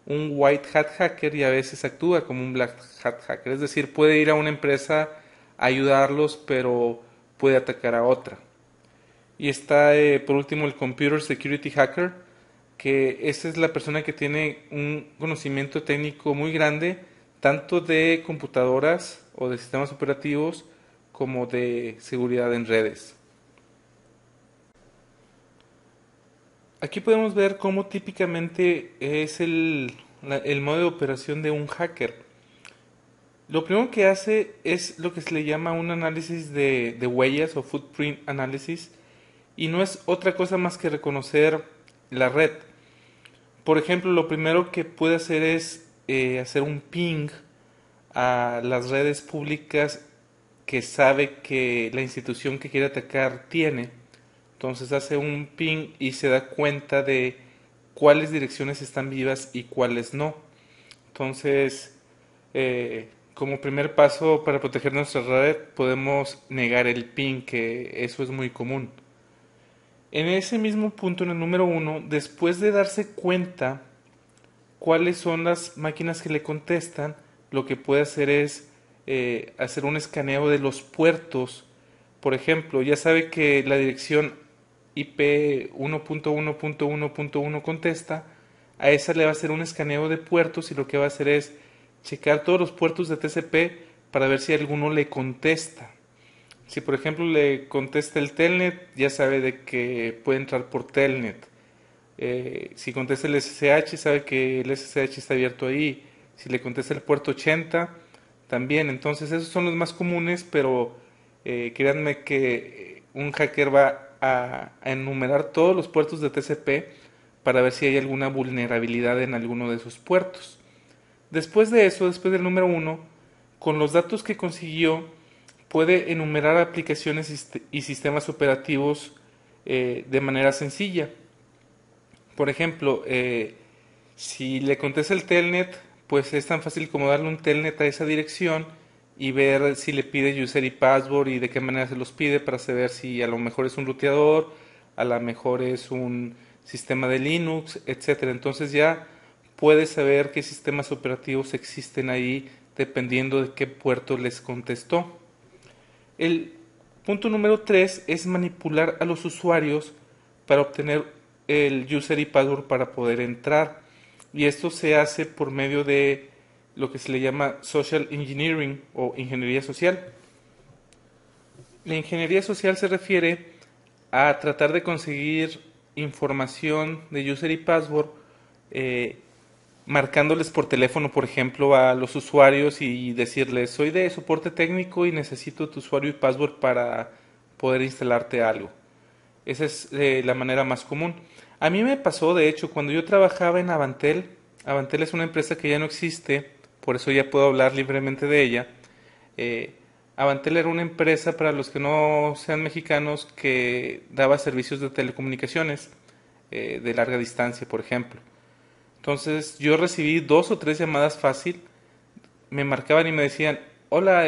un White Hat Hacker y a veces actúa como un Black Hat Hacker. Es decir, puede ir a una empresa a ayudarlos, pero puede atacar a otra. Y está por último el Computer Security Hacker, que esa es la persona que tiene un conocimiento técnico muy grande, tanto de computadoras o de sistemas operativos como de seguridad en redes. Aquí podemos ver cómo típicamente es el modo de operación de un hacker. Lo primero que hace es lo que se le llama un análisis de huellas o footprint analysis, y no es otra cosa más que reconocer la red. Por ejemplo, lo primero que puede hacer es hacer un ping a las redes públicas que sabe que la institución que quiere atacar tiene. Entonces hace un ping y se da cuenta de cuáles direcciones están vivas y cuáles no. Entonces, como primer paso para proteger nuestra red, podemos negar el ping, que eso es muy común. En ese mismo punto, en el número 1, después de darse cuenta cuáles son las máquinas que le contestan, lo que puede hacer es hacer un escaneo de los puertos. Por ejemplo, ya sabe que la dirección IP 1.1.1.1 contesta, a esa le va a hacer un escaneo de puertos y lo que va a hacer es checar todos los puertos de TCP para ver si alguno le contesta. Si por ejemplo le contesta el Telnet, ya sabe de que puede entrar por Telnet. Si contesta el SSH, sabe que el SSH está abierto ahí. Si le contesta el puerto 80, también. Entonces esos son los más comunes, pero créanme que un hacker va a enumerar todos los puertos de TCP para ver si hay alguna vulnerabilidad en alguno de esos puertos. Después de eso, después del número 1, con los datos que consiguió, puede enumerar aplicaciones y sistemas operativos de manera sencilla. Por ejemplo, si le contesta el telnet, pues es tan fácil como darle un telnet a esa dirección y ver si le pide user y password y de qué manera se los pide para saber si a lo mejor es un ruteador, a lo mejor es un sistema de Linux, etcétera. Entonces ya puede saber qué sistemas operativos existen ahí dependiendo de qué puerto les contestó. El punto número 3 es manipular a los usuarios para obtener el user y password para poder entrar. Y esto se hace por medio de lo que se le llama social engineering o ingeniería social. La ingeniería social se refiere a tratar de conseguir información de user y password marcándoles por teléfono, por ejemplo, a los usuarios y decirles, soy de soporte técnico y necesito tu usuario y password para poder instalarte algo. Esa es la manera más común. A mí me pasó, de hecho, cuando yo trabajaba en Avantel. Avantel es una empresa que ya no existe, por eso ya puedo hablar libremente de ella. Avantel era una empresa, para los que no sean mexicanos, que daba servicios de telecomunicaciones de larga distancia, por ejemplo. Entonces yo recibí 2 o 3 llamadas fácil, me marcaban y me decían, hola,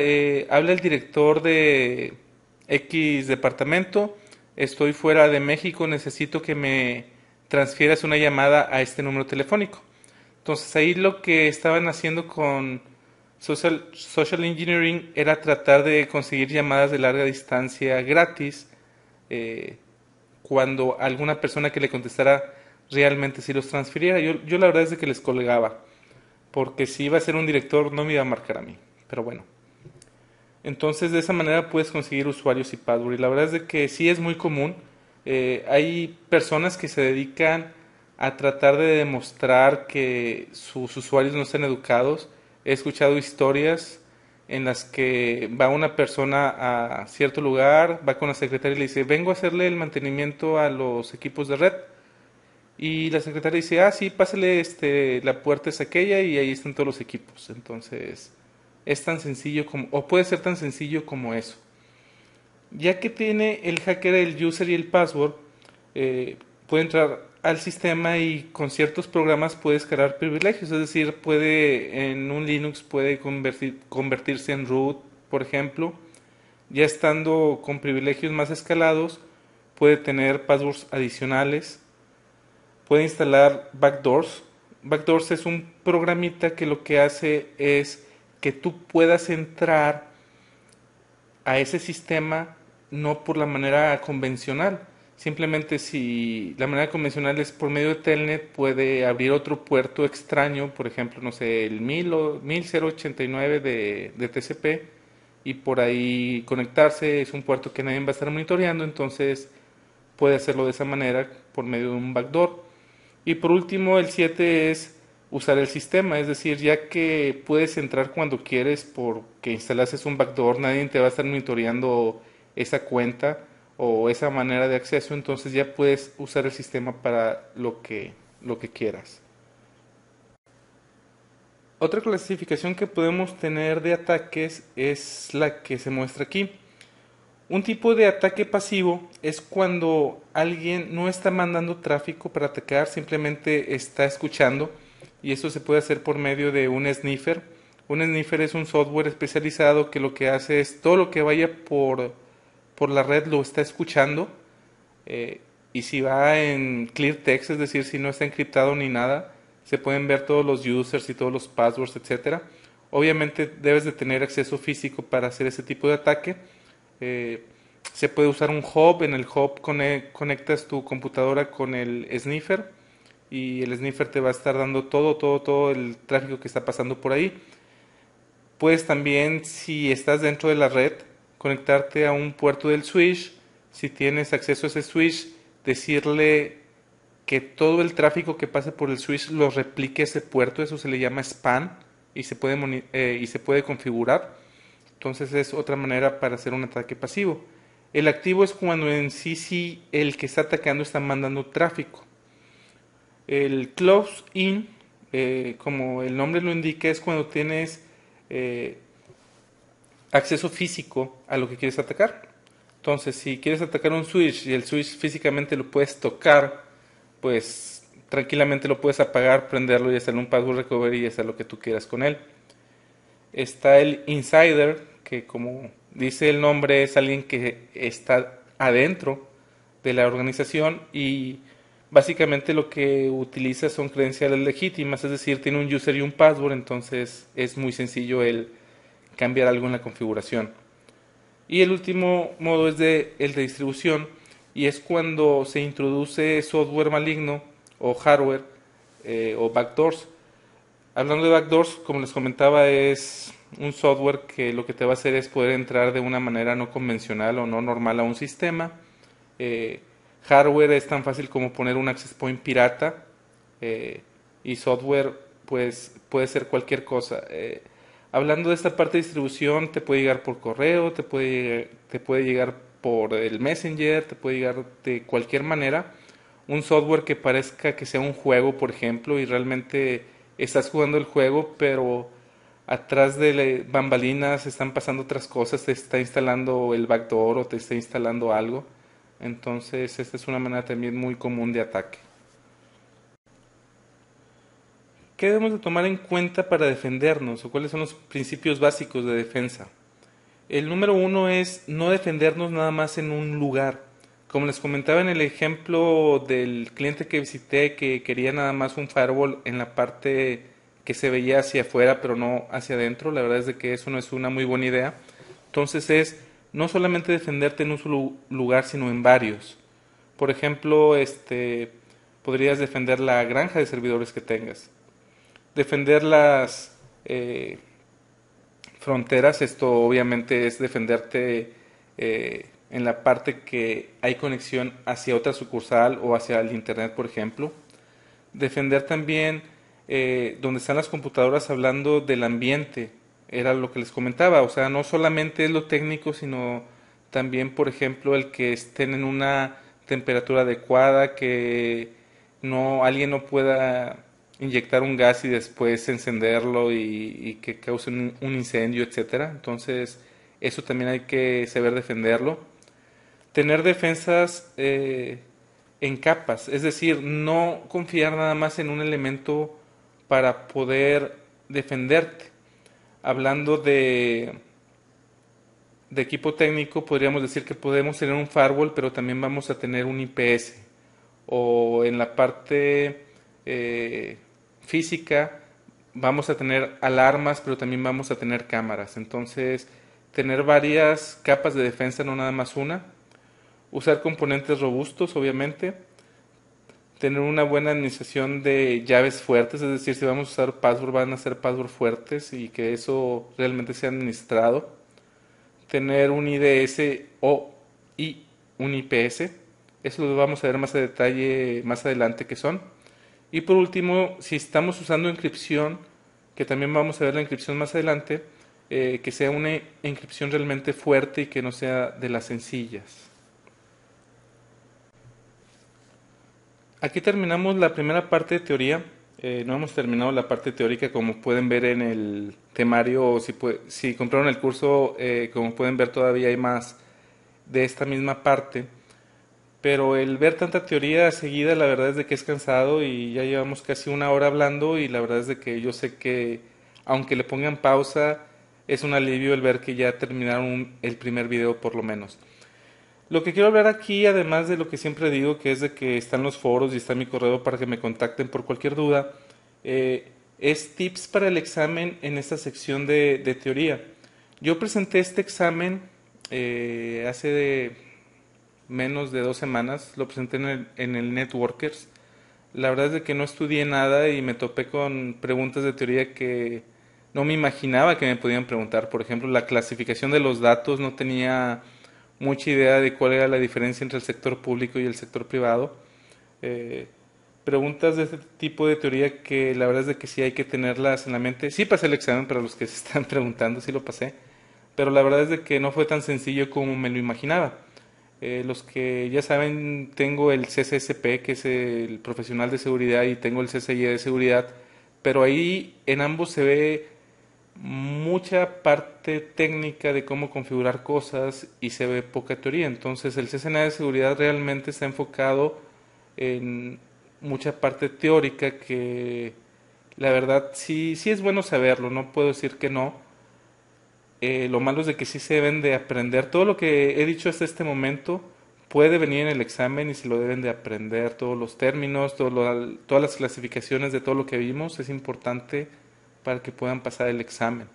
habla el director de X departamento, estoy fuera de México, necesito que me transfieras una llamada a este número telefónico. Entonces ahí lo que estaban haciendo con Social engineering era tratar de conseguir llamadas de larga distancia gratis eh, cuando alguna persona que le contestara realmente sí los transfiriera. Yo la verdad es de que les colgaba, porque si iba a ser un director no me iba a marcar a mí, pero bueno. Entonces de esa manera puedes conseguir usuarios y password. Y la verdad es de que sí es muy común. Hay personas que se dedican a tratar de demostrar que sus usuarios no están educados. He escuchado historias en las que va una persona a cierto lugar, va con la secretaria y le dice, vengo a hacerle el mantenimiento a los equipos de red. Y la secretaria dice, ah, sí, pásale, la puerta es aquella y ahí están todos los equipos. Entonces, es tan sencillo como, o puede ser tan sencillo como eso. Ya que tiene el hacker el user y el password, puede entrar al sistema y con ciertos programas puede escalar privilegios, es decir, puede en un Linux puede convertirse en root, por ejemplo, ya estando con privilegios más escalados, puede tener passwords adicionales, puede instalar backdoors. Backdoors es un programita que lo que hace es que tú puedas entrar a ese sistema no por la manera convencional. Simplemente si la manera convencional es por medio de Telnet, puede abrir otro puerto extraño, por ejemplo, no sé, el 1000 o 1089 de TCP y por ahí conectarse. Es un puerto que nadie va a estar monitoreando, entonces puede hacerlo de esa manera por medio de un backdoor. Y por último, el 7 es usar el sistema, es decir, ya que puedes entrar cuando quieres porque instalases un backdoor, nadie te va a estar monitoreando esa cuenta o esa manera de acceso, entonces ya puedes usar el sistema para lo que quieras. Otra clasificación que podemos tener de ataques es la que se muestra aquí. Un tipo de ataque pasivo es cuando alguien no está mandando tráfico para atacar, simplemente está escuchando y eso se puede hacer por medio de un sniffer. Un sniffer es un software especializado que lo que hace es todo lo que vaya por la red lo está escuchando eh, y si va en clear text, es decir, si no está encriptado ni nada, se pueden ver todos los users y todos los passwords, etcétera. Obviamente debes de tener acceso físico para hacer ese tipo de ataque. Eh, Se puede usar un hub, en el hub conectas tu computadora con el sniffer y el sniffer te va a estar dando todo el tráfico que está pasando por ahí. Puedes también, si estás dentro de la red, conectarte a un puerto del switch. Si tienes acceso a ese switch, decirle que todo el tráfico que pase por el switch lo replique ese puerto. Eso se le llama span y se puede configurar. Entonces es otra manera para hacer un ataque pasivo. El activo es cuando en sí el que está atacando está mandando tráfico. El close in, como el nombre lo indica, es cuando tienes eh, acceso físico a lo que quieres atacar. Entonces, si quieres atacar un switch y el switch físicamente lo puedes tocar, pues tranquilamente lo puedes apagar, prenderlo y hacerle un password recovery y hacer lo que tú quieras con él. Está el insider, que como dice el nombre es alguien que está adentro de la organización y básicamente lo que utiliza son credenciales legítimas, es decir, tiene un user y un password, entonces es muy sencillo el cambiar algo en la configuración. Y el último modo es el de distribución y es cuando se introduce software maligno o hardware o backdoors. Hablando de backdoors, como les comentaba, es un software que lo que te va a hacer es poder entrar de una manera no convencional o no normal a un sistema. Eh, Hardware es tan fácil como poner un access point pirata y software pues puede ser cualquier cosa. Hablando de esta parte de distribución, te puede llegar por correo, te puede llegar por el Messenger, te puede llegar de cualquier manera. Un software que parezca que sea un juego, por ejemplo, y realmente estás jugando el juego, pero atrás de bambalinas están pasando otras cosas, te está instalando el backdoor o te está instalando algo. Entonces, esta es una manera también muy común de ataque. ¿Qué debemos de tomar en cuenta para defendernos o cuáles son los principios básicos de defensa? El número uno es no defendernos nada más en un lugar. Como les comentaba en el ejemplo del cliente que visité que quería nada más un firewall en la parte que se veía hacia afuera pero no hacia adentro. La verdad es de que eso no es una muy buena idea. Entonces es no solamente defenderte en un solo lugar, sino en varios. Por ejemplo, podrías defender la granja de servidores que tengas, defender las fronteras. Esto obviamente es defenderte en la parte que hay conexión hacia otra sucursal o hacia el internet, por ejemplo. Defender también donde están las computadoras, hablando del ambiente, era lo que les comentaba. O sea, no solamente es lo técnico, sino también, por ejemplo, el que estén en una temperatura adecuada, que no alguien no pueda inyectar un gas y después encenderlo y que cause un incendio, etcétera. Entonces, eso también hay que saber defenderlo. Tener defensas en capas, es decir, no confiar nada más en un elemento para poder defenderte. Hablando de equipo técnico, podríamos decir que podemos tener un firewall, pero también vamos a tener un IPS. O en la parte física, vamos a tener alarmas, pero también vamos a tener cámaras. Entonces, tener varias capas de defensa, no nada más una. Usar componentes robustos, obviamente. Tener una buena administración de llaves fuertes, es decir, si vamos a usar password, van a ser password fuertes y que eso realmente sea administrado. Tener un IDS y un IPS. Eso lo vamos a ver más a detalle más adelante qué son. Y por último, si estamos usando encripción, que también vamos a ver la encripción más adelante, que sea una encripción realmente fuerte y que no sea de las sencillas. Aquí terminamos la primera parte de teoría. No hemos terminado la parte teórica, como pueden ver en el temario, o si compraron el curso, como pueden ver todavía hay más de esta misma parte. Pero el ver tanta teoría seguida, la verdad es de que es cansado y ya llevamos casi una hora hablando y la verdad es de que yo sé que aunque le pongan pausa, es un alivio el ver que ya terminaron el primer video por lo menos. Lo que quiero hablar aquí, además de lo que siempre digo, que es de que están los foros y está mi correo para que me contacten por cualquier duda, es tips para el examen en esta sección de teoría. Yo presenté este examen hace menos de 2 semanas, lo presenté en el Networkers. La verdad es de que no estudié nada y me topé con preguntas de teoría que no me imaginaba que me podían preguntar. Por ejemplo, la clasificación de los datos, no tenía mucha idea de cuál era la diferencia entre el sector público y el sector privado. Eh, Preguntas de este tipo de teoría que la verdad es de que sí hay que tenerlas en la mente. Sí pasé el examen, para los que se están preguntando, sí lo pasé, pero la verdad es de que no fue tan sencillo como me lo imaginaba. Los que ya saben, tengo el CCSP, que es el profesional de seguridad, y tengo el CCIE de seguridad, pero ahí en ambos se ve mucha parte técnica de cómo configurar cosas y se ve poca teoría. Entonces el CCNA de seguridad realmente está enfocado en mucha parte teórica que la verdad sí es bueno saberlo, no puedo decir que no. Lo malo es de que sí se deben de aprender. Todo lo que he dicho hasta este momento puede venir en el examen y se lo deben de aprender. Todos los términos, todas las clasificaciones de todo lo que vimos es importante para que puedan pasar el examen.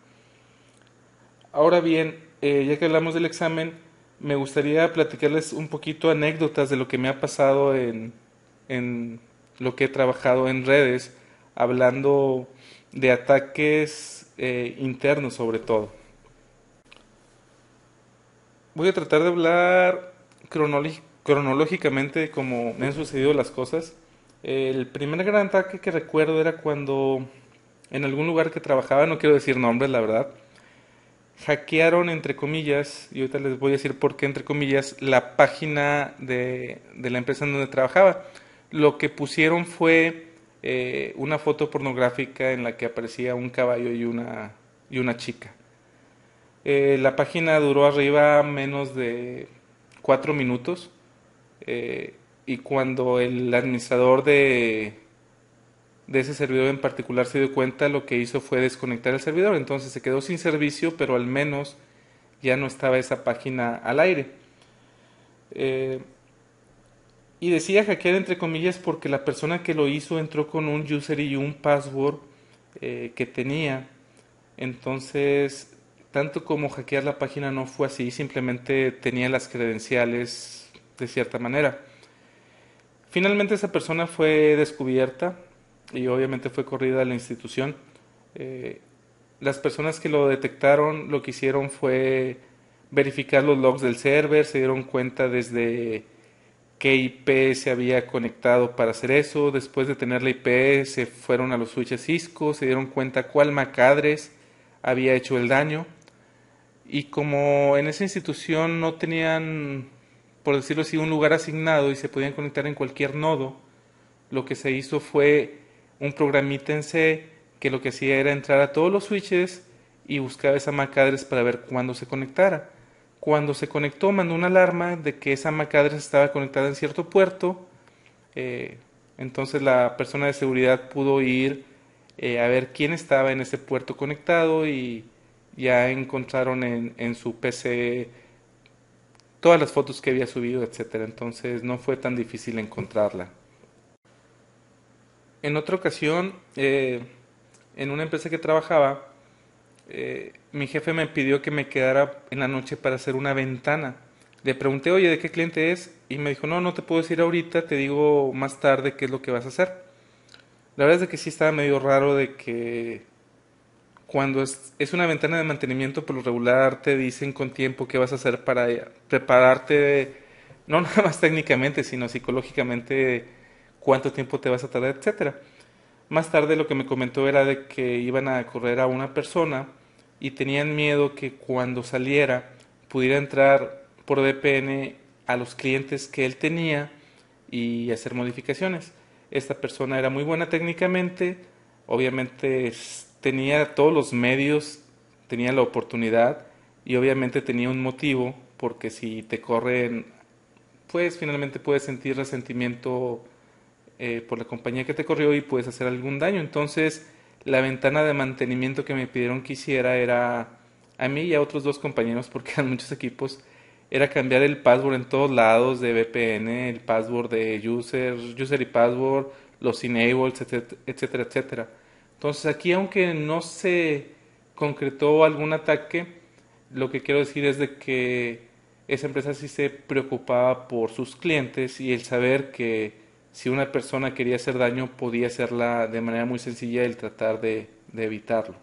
Ahora bien, ya que hablamos del examen, me gustaría platicarles un poquito anécdotas de lo que me ha pasado en lo que he trabajado en redes, hablando de ataques internos sobre todo. Voy a tratar de hablar cronológicamente como me han sucedido las cosas. El primer gran ataque que recuerdo era cuando en algún lugar que trabajaba, no quiero decir nombres, la verdad, hackearon, entre comillas, y ahorita les voy a decir por qué, entre comillas, la página de la empresa en donde trabajaba. Lo que pusieron fue una foto pornográfica en la que aparecía un caballo y una chica. La página duró arriba menos de 4 minutos, y cuando el administrador de ese servidor en particular se dio cuenta, lo que hizo fue desconectar el servidor. Entonces se quedó sin servicio, pero al menos ya no estaba esa página al aire. Eh, y decía hackear entre comillas porque la persona que lo hizo entró con un user y un password que tenía. Entonces, tanto como hackear la página no fue así, simplemente tenía las credenciales de cierta manera. Finalmente esa persona fue descubierta y obviamente fue corrida de la institución. Eh, las personas que lo detectaron lo que hicieron fue verificar los logs del server, se dieron cuenta desde qué IP se había conectado para hacer eso. Después de tener la IP se fueron a los switches Cisco, se dieron cuenta cuál MAC address había hecho el daño. Y como en esa institución no tenían, por decirlo así, un lugar asignado y se podían conectar en cualquier nodo, lo que se hizo fue un programita en C que lo que hacía era entrar a todos los switches y buscaba esa MAC address para ver cuándo se conectara. Cuando se conectó mandó una alarma de que esa MAC address estaba conectada en cierto puerto. eh, entonces la persona de seguridad pudo ir a ver quién estaba en ese puerto conectado y ya encontraron en su PC todas las fotos que había subido, etcétera. Entonces no fue tan difícil encontrarla. En otra ocasión, en una empresa que trabajaba, mi jefe me pidió que me quedara en la noche para hacer una ventana. Le pregunté, oye, ¿de qué cliente es? Y me dijo, no, no te puedo decir ahorita, te digo más tarde qué es lo que vas a hacer. La verdad es de que sí estaba medio raro de que cuando es una ventana de mantenimiento, por lo regular te dicen con tiempo qué vas a hacer para prepararte, no nada más técnicamente, sino psicológicamente, cuánto tiempo te vas a tardar, etcétera. Más tarde lo que me comentó era de que iban a correr a una persona y tenían miedo que cuando saliera pudiera entrar por VPN a los clientes que él tenía y hacer modificaciones. Esta persona era muy buena técnicamente, obviamente tenía todos los medios, tenía la oportunidad y obviamente tenía un motivo, porque si te corren, pues finalmente puedes sentir resentimiento por la compañía que te corrió y puedes hacer algún daño. Entonces, la ventana de mantenimiento que me pidieron que hiciera era a mí y a otros dos compañeros, porque eran muchos equipos, era cambiar el password en todos lados de VPN, el password de user y password, los enables, etcétera, etcétera, etcétera. Entonces, aquí aunque no se concretó algún ataque, lo que quiero decir es de que esa empresa sí se preocupaba por sus clientes y el saber que si una persona quería hacer daño podía hacerla de manera muy sencilla el tratar de evitarlo.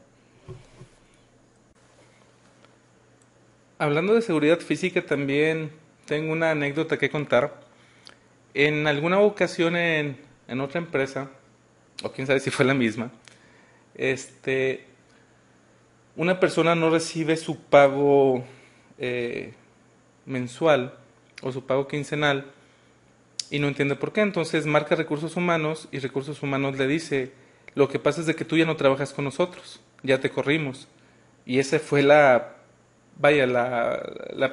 Hablando de seguridad física también tengo una anécdota que contar. En alguna ocasión en otra empresa, o quién sabe si fue la misma, este, una persona no recibe su pago eh, mensual o su pago quincenal y no entiende por qué. Entonces marca recursos humanos y recursos humanos le dice, lo que pasa es de que tú ya no trabajas con nosotros, ya te corrimos. Y esa fue la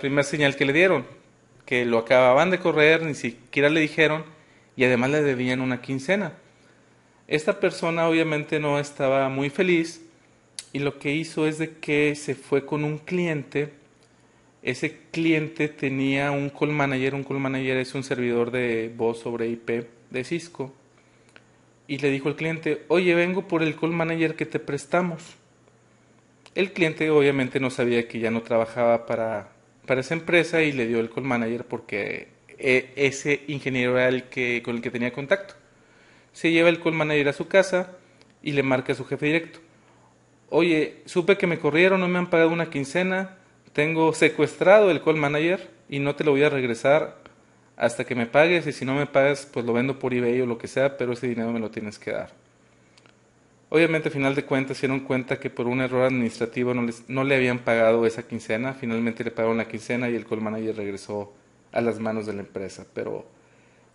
primera señal que le dieron, que lo acababan de correr, ni siquiera le dijeron y además le debían una quincena. Esta persona obviamente no estaba muy feliz y lo que hizo es de que se fue con un cliente. Ese cliente tenía un call manager es un servidor de voz sobre IP de Cisco, y le dijo al cliente, oye, vengo por el call manager que te prestamos. El cliente obviamente no sabía que ya no trabajaba para esa empresa y le dio el call manager porque ese ingeniero era con el que tenía contacto. Se lleva el call manager a su casa y le marca a su jefe directo. Oye, supe que me corrieron, no me han pagado una quincena, tengo secuestrado el call manager y no te lo voy a regresar hasta que me pagues y si no me pagas pues lo vendo por eBay o lo que sea, pero ese dinero me lo tienes que dar. Obviamente, a final de cuentas, se dieron cuenta que por un error administrativo no le habían pagado esa quincena. Finalmente le pagaron la quincena y el call manager regresó a las manos de la empresa. Pero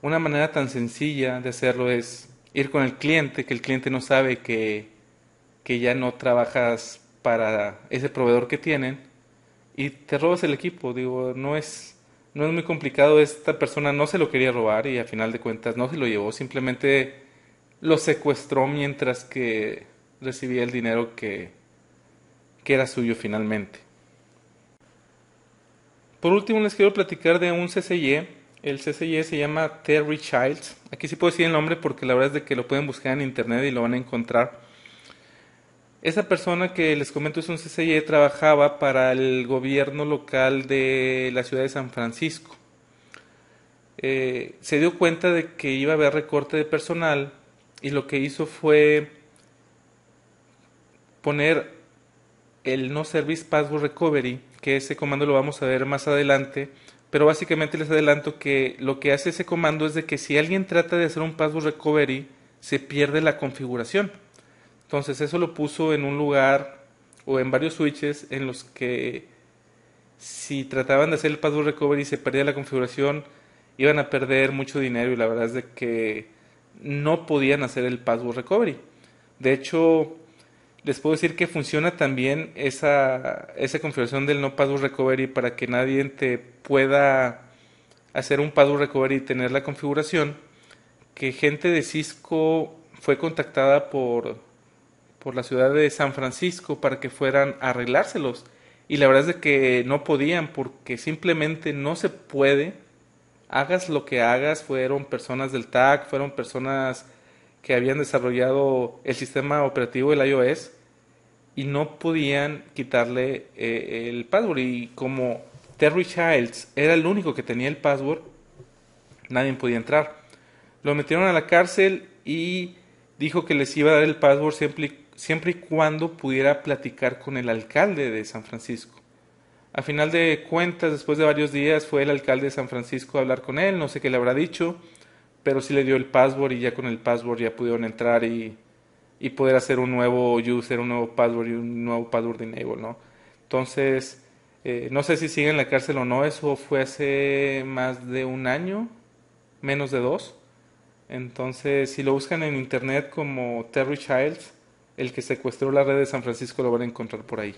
una manera tan sencilla de hacerlo es ir con el cliente, que el cliente no sabe que ya no trabajas para ese proveedor que tienen y te robas el equipo. Digo, no es muy complicado. Esta persona no se lo quería robar y a final de cuentas no se lo llevó. Simplemente lo secuestró mientras que recibía el dinero que era suyo finalmente. Por último les quiero platicar de un CCY. El CCY se llama Terry Childs. Aquí sí puedo decir el nombre porque la verdad es de que lo pueden buscar en internet y lo van a encontrar. Esa persona que les comento es un CCIE, trabajaba para el gobierno local de la ciudad de San Francisco. Se dio cuenta de que iba a haber recorte de personal y lo que hizo fue poner el No Service Password Recovery, que ese comando lo vamos a ver más adelante, pero básicamente les adelanto que lo que hace ese comando es de que si alguien trata de hacer un Password Recovery, se pierde la configuración. Entonces eso lo puso en un lugar o en varios switches en los que si trataban de hacer el Password Recovery y se perdía la configuración, iban a perder mucho dinero y la verdad es de que no podían hacer el Password Recovery. De hecho, les puedo decir que funciona también esa configuración del no password recovery para que nadie te pueda hacer un password recovery y tener la configuración, que gente de Cisco fue contactada por la ciudad de San Francisco para que fueran a arreglárselos. Y la verdad es de que no podían porque simplemente no se puede. Hagas lo que hagas, fueron personas del TAC, fueron personas que habían desarrollado el sistema operativo del iOS y no podían quitarle el password. Y como Terry Childs era el único que tenía el password, nadie podía entrar. Lo metieron a la cárcel y dijo que les iba a dar el password siempre y cuando pudiera platicar con el alcalde de San Francisco. A final de cuentas, después de varios días, fue el alcalde de San Francisco a hablar con él, no sé qué le habrá dicho, pero sí le dio el password y ya con el password ya pudieron entrar y poder hacer un nuevo user, un nuevo password y un nuevo password enable, ¿no? Entonces, no sé si sigue en la cárcel o no, eso fue hace más de un año, menos de dos. Entonces, si lo buscan en internet como Terry Childs, el que secuestró la red de San Francisco, lo van a encontrar por ahí.